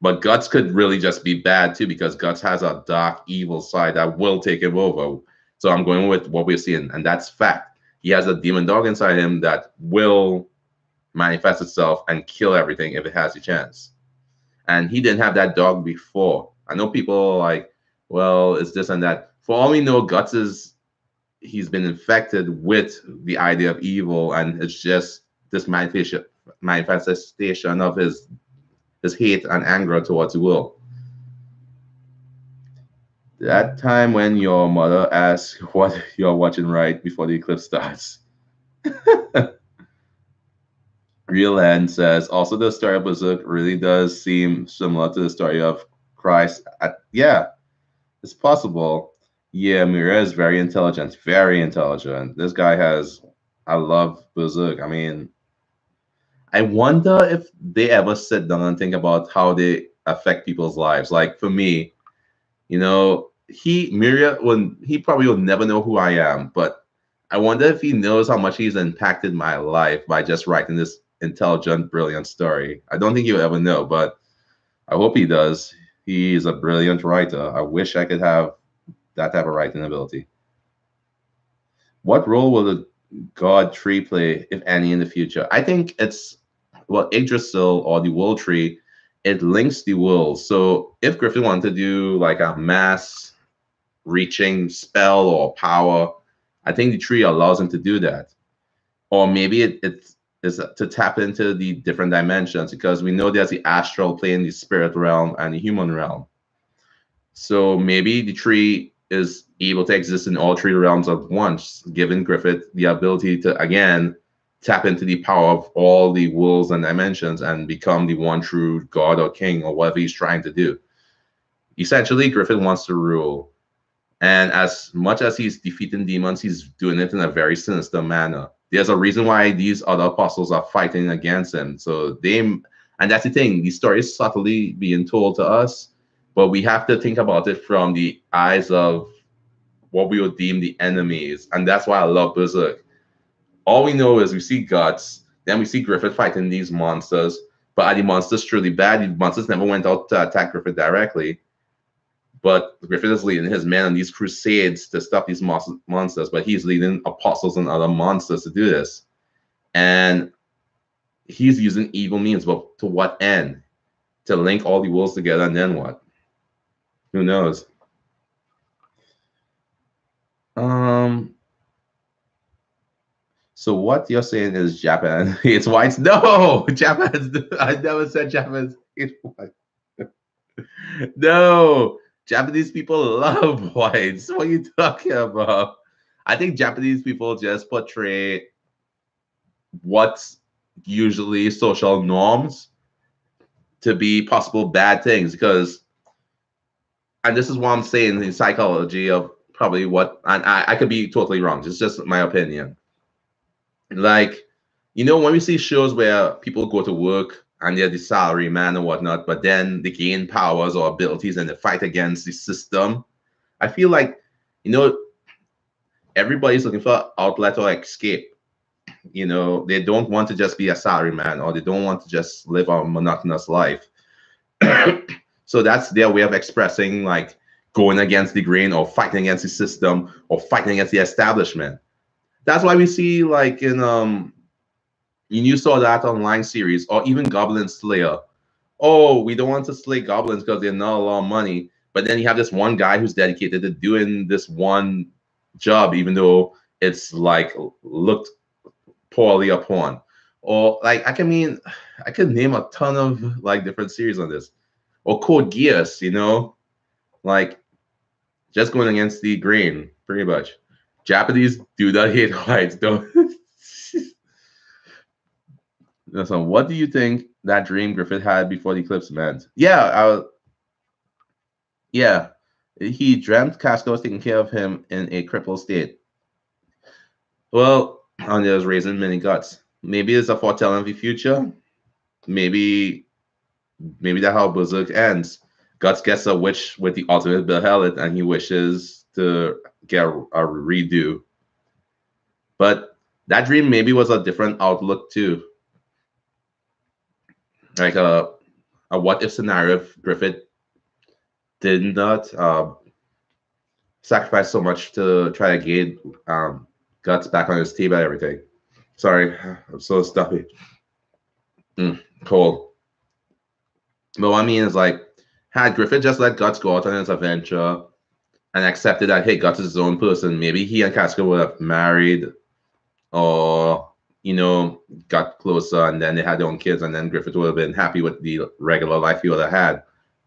But Guts could really just be bad too, because Guts has a dark, evil side that will take him over. So I'm going with what we're seeing, and that's fact. He has a demon dog inside him that will manifest itself and kill everything if it has a chance. And he didn't have that dog before. I know people are like, well, it's this and that. For all we know, Guts he's been infected with the idea of evil, and it's just this manifestation of his hate and anger towards the world. That time when your mother asks what you're watching right before the eclipse starts. Real Hand says, also the story of Berserk really does seem similar to the story of Christ. Yeah, it's possible. Yeah, Mira is very intelligent, very intelligent. This guy I love Berserk. I mean, I wonder if they ever sit down and think about how they affect people's lives. Like for me, he probably will never know who I am, but I wonder if he knows how much he's impacted my life by just writing this intelligent, brilliant story. I don't think he'll ever know, but I hope he does. He's a brilliant writer. I wish I could have that type of writing ability. What role will the God tree play, if any, in the future? I think it's Yggdrasil or the world tree. It links the worlds. So if Griffin wanted to do like a mass reaching spell or power, I think the tree allows him to do that. Or maybe it is to tap into the different dimensions, because we know there's the astral plane, the spirit realm, and the human realm. So maybe the tree is able to exist in all three realms at once, giving Griffith the ability to again tap into the power of all the worlds and dimensions and become the one true god or king or whatever he's trying to do. Essentially, Griffith wants to rule. And as much as he's defeating demons, he's doing it in a very sinister manner. There's a reason why these other apostles are fighting against him. And that's the thing, the story is subtly being told to us, but we have to think about it from the eyes of what we would deem the enemies. And that's why I love Berserk. All we know is we see Guts, then we see Griffith fighting these monsters. But are the monsters truly bad? The monsters never went out to attack Griffith directly. But Griffith is leading his men on these crusades to stop these monsters. But he's leading apostles and other monsters to do this. And he's using evil means, but to what end? To link all the worlds together, and then what? Who knows? So what you're saying is Japan hates whites? No, Japan. I never said Japan hates whites. No, Japanese people love whites. What are you talking about? I think Japanese people just portray what's usually social norms to be possible bad things, because, and this is what I'm saying, the psychology of probably what, and I could be totally wrong. It's just my opinion. Like, when we see shows where people go to work and they're the salary man or whatnot, but then they gain powers or abilities and they fight against the system, I feel like, everybody's looking for outlet or escape. They don't want to just be a salaryman, or they don't want to just live a monotonous life. So that's their way of expressing, like, going against the grain or fighting against the system or fighting against the establishment. That's why we see, like, you saw that online series, or even Goblin Slayer. Oh, we don't want to slay goblins because they're not a lot of money. But then you have this one guy who's dedicated to doing this one job, even though it's like looked poorly upon. Or like I can name a ton of like different series on this. Or Code Geass, like just going against the grain, pretty much. Japanese do not hate whites, don't. So, what do you think that dream Griffith had before the eclipse meant? Yeah, he dreamt Casca was taking care of him in a crippled state. Well, and he was raising many guts. Maybe it's a foretelling of the future. Maybe that's how Berserk ends. Guts gets a wish with the ultimate behelit, and he wishes to get a redo. But that dream maybe was a different outlook too. Like a what if scenario if Griffith did not sacrifice so much to try to get Guts back on his team and everything. Sorry, I'm so stuffy. Cold. But what I mean is, like, had Griffith just let Guts go out on his adventure and accepted that, hey, Guts is his own person, maybe he and Casca would have married or, got closer, and then they had their own kids, and then Griffith would have been happy with the regular life he would have had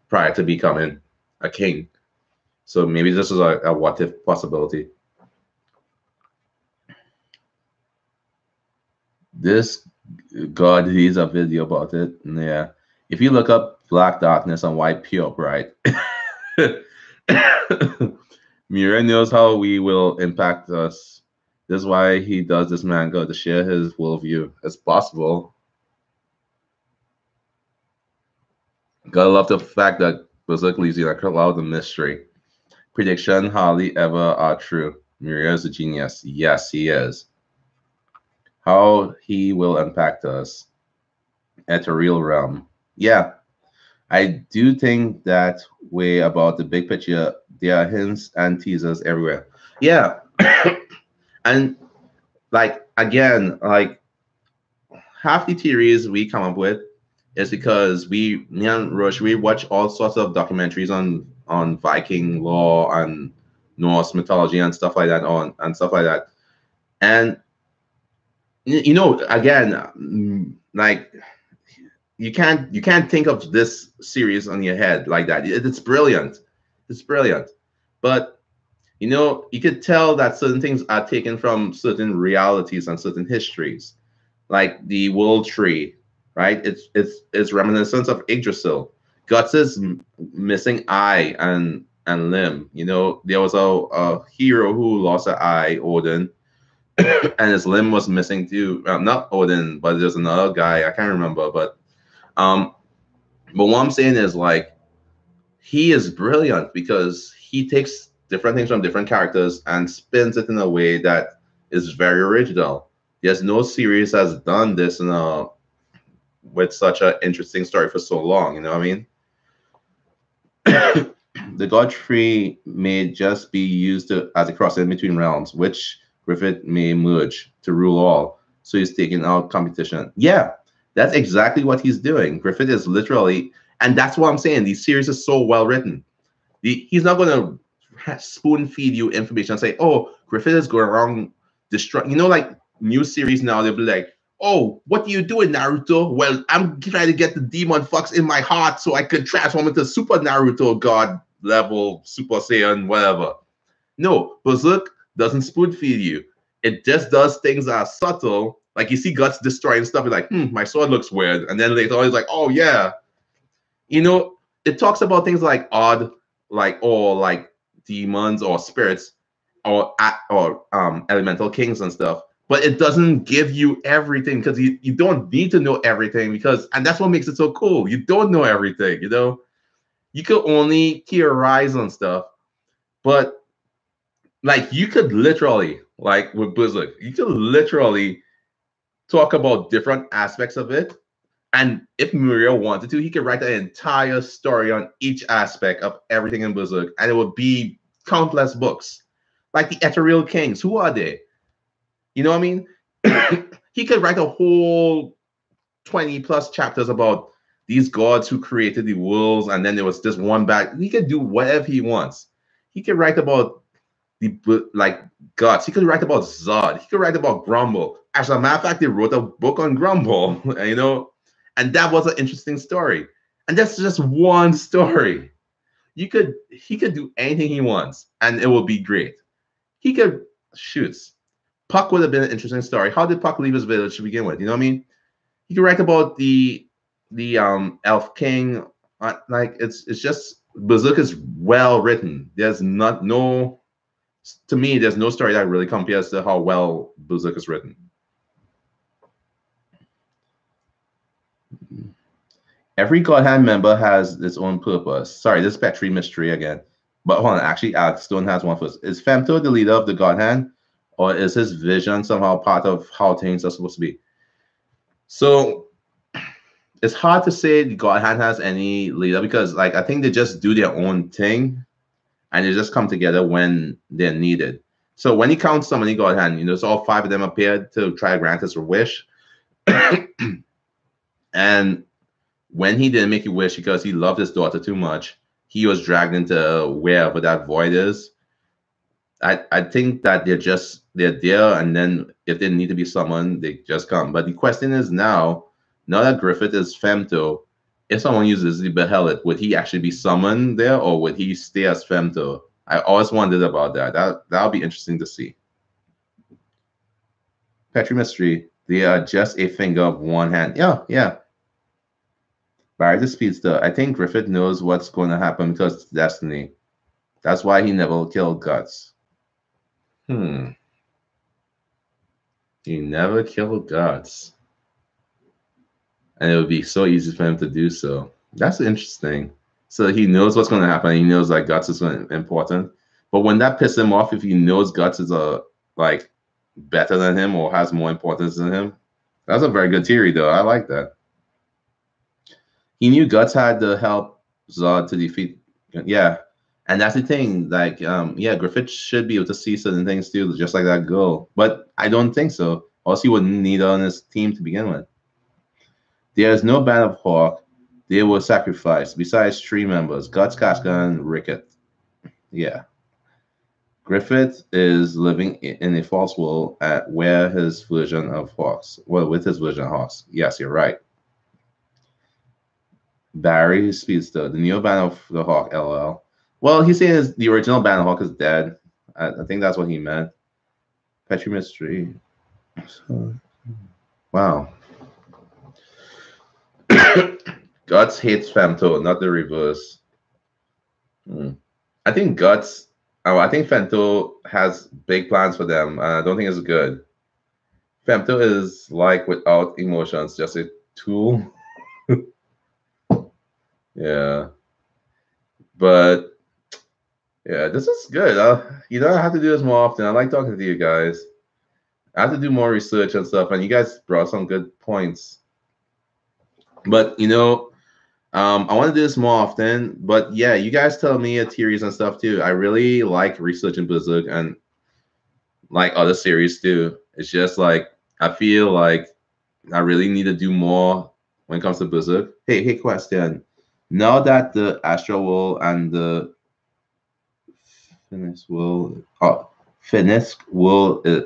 prior to becoming a king. So maybe this is a what if possibility. This God, he's a video about it. Yeah. If you look up Black Darkness and White Pure, right? Miura knows how we will impact us. This is why he does this manga, to share his worldview as possible. Gotta love the fact that Berserk leaves you in a cloud of mystery. Prediction hardly ever are true. Miura is a genius. Yes, he is. How he will impact us at a real realm. Yeah, I do think that way about the big picture. There are hints and teasers everywhere. Yeah. And like again, like half the theories we come up with is because me and Rush, we watch all sorts of documentaries on Viking lore and Norse mythology and stuff like that And again, like you can't think of this series on your head like that. It's brilliant. It's brilliant. But you could tell that certain things are taken from certain realities and certain histories, like the world tree, right? It's reminiscent of Yggdrasil. Guts' missing eye and limb. There was a hero who lost an eye, Odin, and his limb was missing too. Not Odin, but there's another guy I can't remember. But what I'm saying is, like, he is brilliant because he takes different things from different characters and spins it in a way that is very original. There's no series has done this with such an interesting story for so long. You know what I mean? The God Tree may just be used as a crossing between realms, which Griffith may merge to rule all. So he's taking out competition. Yeah, that's exactly what he's doing. Griffith is literally, and that's what I'm saying. These series are so well written. He's not going to spoon feed you information and say, "Oh, Griffith is going around destroying." Like new series now, they'll be like, "Oh, what do you do in Naruto?" Well, I'm trying to get the demon fox in my heart so I can transform into Super Naruto God level, Super Saiyan, whatever. No, Berserk doesn't spoon feed you. It just does things that are subtle. Like you see Guts destroying stuff, you're like, my sword looks weird. And then later on, he's like, oh yeah. It talks about things like odd, like demons or spirits or elemental kings and stuff. But it doesn't give you everything because you don't need to know everything and that's what makes it so cool. You don't know everything, You can only theorize on stuff. But Like you could literally, like with Berserk, you could literally talk about different aspects of it. And if Muriel wanted to, he could write an entire story on each aspect of everything in Berserk, and it would be countless books. Like the Ethereal Kings, who are they? You know what I mean? He could write a whole 20 plus chapters about these gods who created the worlds, and then there was this one bad. He could do whatever he wants. He could write about the like gods. He could write about Zod. He could write about Grumble. As a matter of fact, they wrote a book on Grumble, you know, and that was an interesting story. And that's just one story. He could do anything he wants, and it will be great. He could shoot. Puck would have been an interesting story. How did Puck leave his village to begin with? You know what I mean? He could write about the Elf King. Like it's just Berserk is well written. There's not no to me, there's no story that really compares to how well Berserk is written. Every God Hand member has its own purpose. Sorry, this is Petri mystery again. But hold on, actually, Alex Stone has one first. Is Femto the leader of the God Hand, or is his vision somehow part of how things are supposed to be? So it's hard to say the God Hand has any leader because, like, I think they just do their own thing, and they just come together when they're needed. So when he counts summoning God Hand, you know, so all five of them appeared to try to grant us a wish. And when he didn't make a wish because he loved his daughter too much, he was dragged into wherever that void is. I think that they're there, and then if they need to be summoned, they just come. But the question is now that Griffith is Femto, if someone uses the Behelit, would he actually be summoned there, or would he stay as Femto? I always wondered about that. That'll be interesting to see. Petri Mystery, they are just a finger of one hand. Yeah. Barry the Speedster. I think Griffith knows what's going to happen because it's destiny. That's why he never killed Guts. He never killed Guts. And it would be so easy for him to do so. That's interesting. So he knows what's going to happen. He knows like Guts is important. But when that pisses him off, if he knows Guts is like better than him or has more importance than him, that's a very good theory, though. I like that. He knew Guts had to help Zod to defeat. Yeah, and that's the thing. Like, yeah, Griffith should be able to see certain things too, just like that girl. But I don't think so. Or else he wouldn't need her on his team to begin with. There is no band of Hawk. They were sacrificed. Besides 3 members: Guts, Casca, and Ricket. Yeah. Griffith is living in a false world where his version of Hawks. Well, with his version of Hawks. Yes, you're right. Barry Speedster, the new band of the Hawk, LL. Well, he's saying the original band of Hawk is dead. I think that's what he meant. Petri Mystery. Wow. Guts hates Femto, not the reverse. I think Guts. Oh, I think Femto has big plans for them. I don't think it's good. Femto is like without emotions, just a tool. Yeah. But yeah, this is good. You know, I have to do this more often. I like talking to you guys. I have to do more research and stuff, and you guys brought some good points. But you know, I want to do this more often. But yeah, you guys tell me your theories and stuff too. I really like researching Berserk and like other series too. It's just like I feel like I really need to do more when it comes to Berserk. Hey, question. Now that the Astral World and the Finished World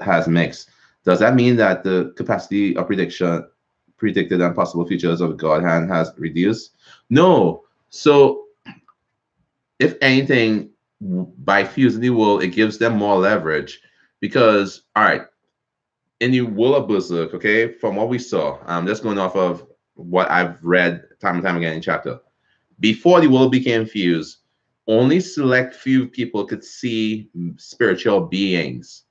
has mixed, does that mean that the capacity of predicted and possible features of God Hand has reduced? No. So, if anything, by fusing the world, it gives them more leverage because, all right, in the world of Berserk, okay, from what we saw, I'm just going off of what I've read time and time again in chapter. Before the world became fused, only select few people could see spiritual beings.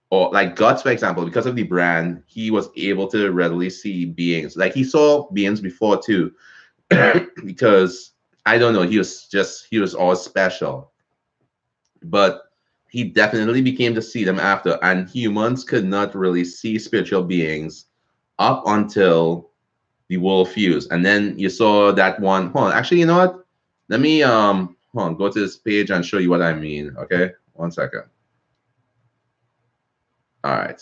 Or like Guts, for example, because of the brand, he was able to readily see beings. Like he saw beings before too, because I don't know, he was always special. But he definitely became to see them after, and humans could not really see spiritual beings up until the world fused. And then you saw that one. Hold on, actually, you know what? Let me hold on, go to this page and show you what I mean. Okay, 1 second. All right.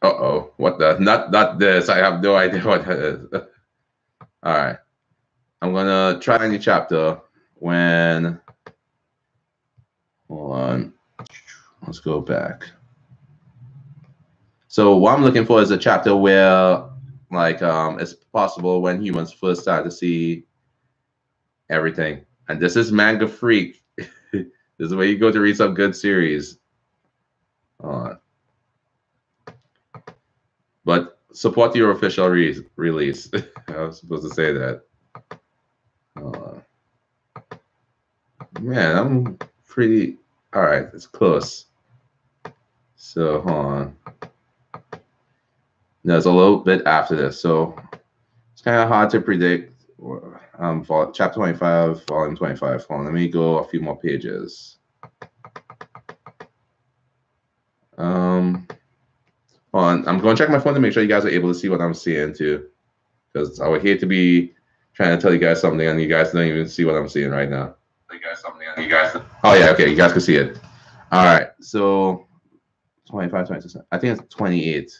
Uh-oh, what the? Not this. I have no idea what that is. All right. I'm gonna try a new chapter when. Hold on. Let's go back. So what I'm looking for is a chapter where, like, it's possible when humans first start to see everything. And this is Manga Freak. This is where you go to read some good series. But support your official release. I was supposed to say that. Man, I'm pretty. All right, it's close. So hold on. There's a little bit after this, so it's kind of hard to predict. Chapter 25, volume 25. Hold on, let me go a few more pages. Hold on, I'm going to check my phone to make sure you guys are able to see what I'm seeing too, because I would hate to be trying to tell you guys something and you guys don't even see what I'm seeing right now. Oh yeah, okay, you guys can see it. All right, so 25, 26. I think it's 28.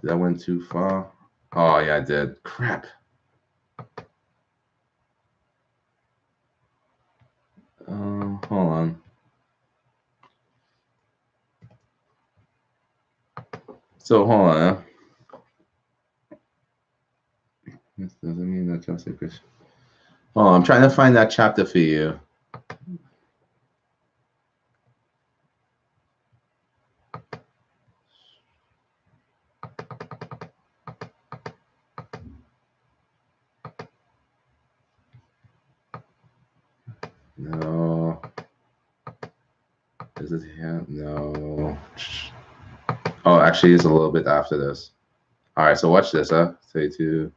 That went too far. Oh yeah, I did. Crap. Hold on. So hold on. This doesn't mean that Chelsea Chris. Oh, I'm trying to find that chapter for you. No. Is it here? No. Oh, actually, it's a little bit after this. All right, so watch this, huh? 32.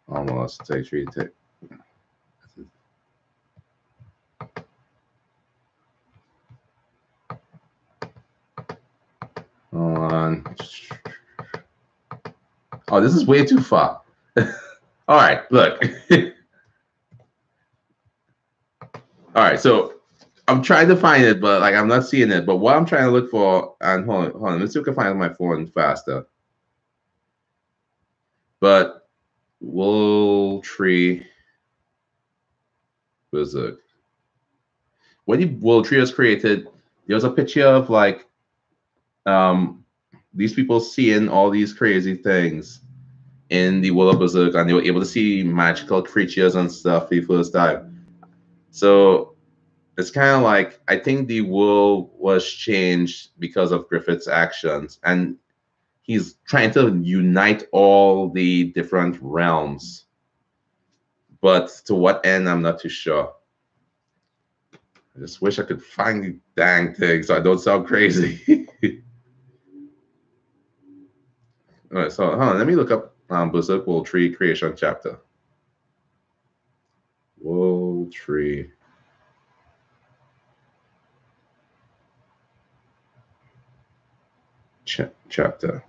Almost. 33. Hold on. Oh, this is way too far. All right, look. All right, so I'm trying to find it, but like I'm not seeing it. But what I'm trying to look for, and hold on, let's see if I can find it on my phone faster. But Wool Tree Berserk. When the Wool Tree was created, there was a picture of like these people seeing all these crazy things in the world of Berserk, and they were able to see magical creatures and stuff for the first time. So it's kind of like I think the world was changed because of Griffith's actions, and he's trying to unite all the different realms. But to what end, I'm not too sure. I just wish I could find the dang thing so I don't sound crazy. All right, so hold on, let me look up Berserk Wool Tree creation chapter. Wool Tree. Chapter.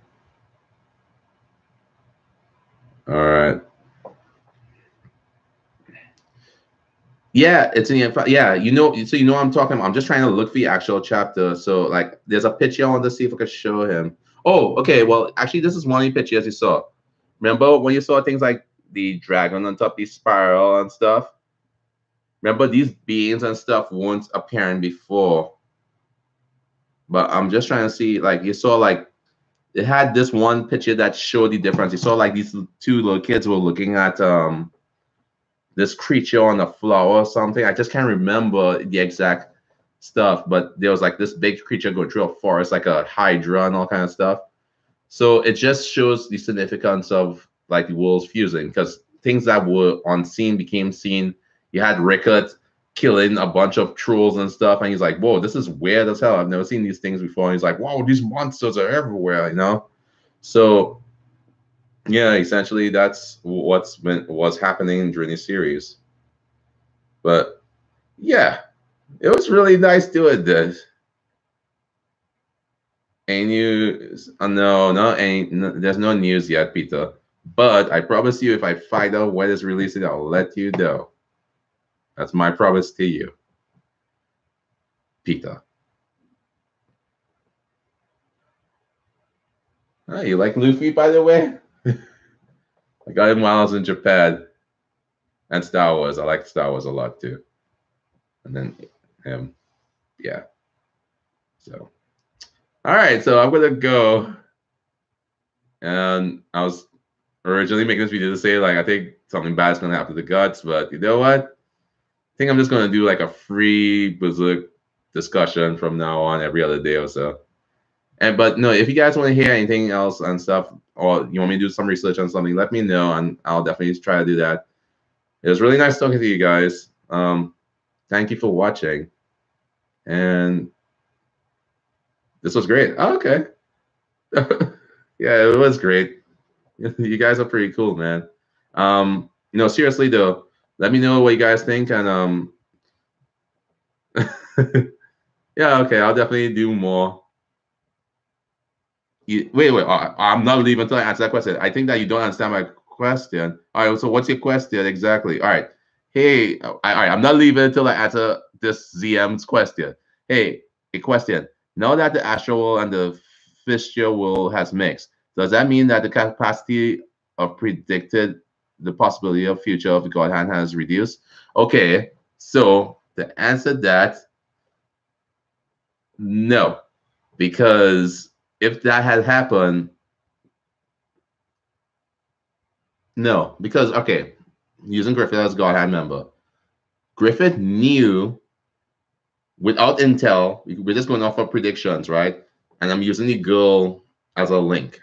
All right. Yeah, it's in the yeah. You know, so you know what I'm talking about. I'm just trying to look for the actual chapter. So like, there's a picture I want to see if I can show him. Oh, okay. Well, actually, this is one of the pictures you saw. Remember when you saw things like the dragon on top, the spiral and stuff? Remember these beings and stuff weren't appearing before. But I'm just trying to see, like, you saw like it had this one picture that showed the difference. You saw like these two little kids were looking at this creature on the floor or something. I just can't remember the exact stuff, but there was like this big creature going through a forest, like a hydra and all kind of stuff. So it just shows the significance of like the worlds fusing, because things that were unseen became seen. You had Rickard killing a bunch of trolls and stuff, and he's like, "Whoa, this is weird as hell. I've never seen these things before." And he's like, "Wow, these monsters are everywhere," you know. So yeah, essentially that's what's happening during the series. But yeah, it was really nice doing this. Any news? No, no, there's no news yet, Peter. But I promise you, if I find out when it's releasing, I'll let you know. That's my promise to you, Peter. Oh, you like Luffy, by the way? I got him while I was in Japan. And Star Wars. I like Star Wars a lot too. And then him. Yeah. So, all right. So I'm going to go. And I was originally making this video to say, like, I think something bad is going to happen to the Guts. But you know what? I think I'm just going to do like a free Berserk discussion from now on every other day or so. But no, if you guys want to hear anything else and stuff, or you want me to do some research on something, let me know, and I'll definitely try to do that. It was really nice talking to you guys. Thank you for watching, and this was great. Oh, okay. Yeah, it was great. You guys are pretty cool, man. Seriously though, let me know what you guys think, and yeah, okay, I'll definitely do more. Wait, I'm not leaving until I answer that question. I think that you don't understand my question. All right, so what's your question exactly? All right. Hey, all right, I'm not leaving until I answer this ZM's question. Hey, a question. Now that the astral world and the physical world has mixed, does that mean that the capacity of predicted the possibility of future of the God hand has reduced? Okay, so to answer that, no, because if that had happened, no, because okay, using Griffith as God hand member, Griffith knew without intel. We're just going off of predictions, right? And I'm using the girl as a link.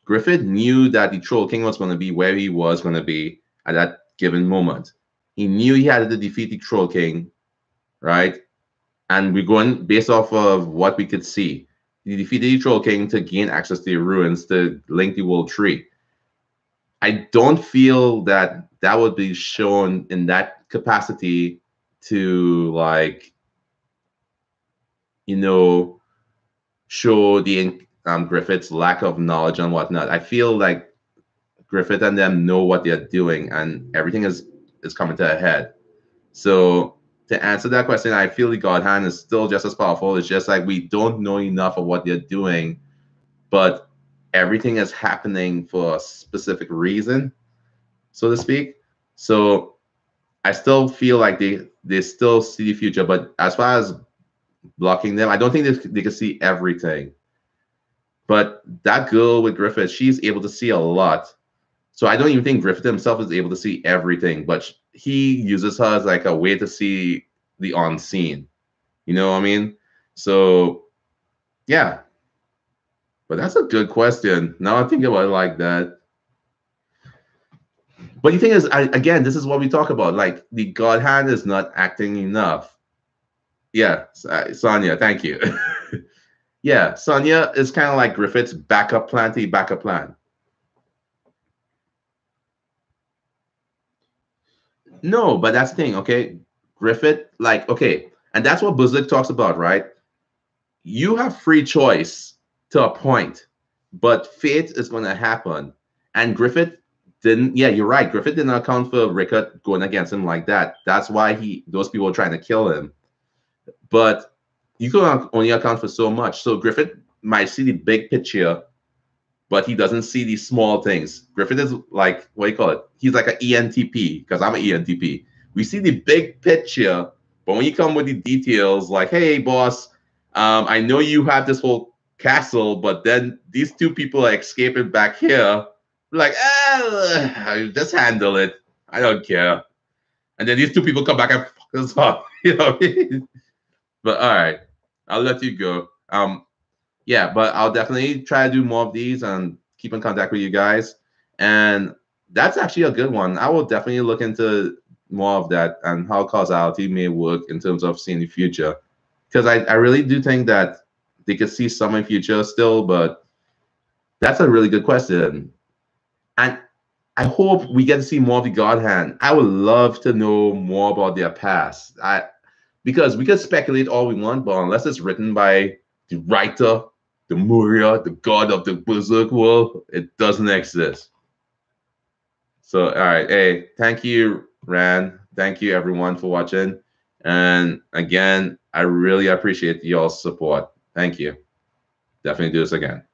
Griffith knew that the Troll King was going to be where he was going to be at that given moment. He knew he had to defeat the Troll King, right? And we're going based off of what we could see. He defeated the Troll King to gain access to the ruins to link the world tree. I don't feel that that would be shown in that capacity to like, show the Griffith's lack of knowledge and whatnot. I feel like Griffith and them know what they're doing, and everything is coming to a head. So to answer that question, I feel the God Hand is still just as powerful. It's just like we don't know enough of what they're doing, but everything is happening for a specific reason, so to speak. So I still feel like they still see the future, but as far as blocking them, I don't think they can see everything. But that girl with Griffith, she's able to see a lot. So I don't even think Griffith himself is able to see everything, but he uses her as like a way to see the unseen. You know what I mean? So yeah. But that's a good question. Now I think about it like that. But the thing is, again, this is what we talk about. Like the God hand is not acting enough. Yeah, Sonia, thank you. Yeah, Sonia is kind of like Griffith's backup plan to backup plan. No, but that's the thing, okay? Griffith, like, okay, and that's what Berserk talks about, right? You have free choice to a point, but fate is going to happen. And Griffith didn't, yeah, you're right. Griffith didn't account for Rickard going against him like that. That's why those people were trying to kill him. But you can only account for so much. So Griffith might see the big picture, but he doesn't see these small things. Griffith is like, what do you call it? He's like an ENTP, because I'm an ENTP. We see the big picture, but when you come with the details, like, hey, boss, I know you have this whole castle, but then these two people are escaping back here. We're like, just handle it. I don't care. And then these two people come back and fuck us up. You know what I mean? But all right, I'll let you go. Yeah, but I'll definitely try to do more of these and keep in contact with you guys. And that's actually a good one. I will definitely look into more of that and how causality may work in terms of seeing the future. Because I really do think that they could see some in future still, but That's a really good question. And I hope we get to see more of the God Hand. I would love to know more about their past. Because we could speculate all we want, but unless it's written by the writer, the Moria, the god of the Berserk world, it doesn't exist. So, all right. Hey, thank you, Rand. Thank you, everyone, for watching. And again, I really appreciate y'all's support. Thank you. Definitely do this again.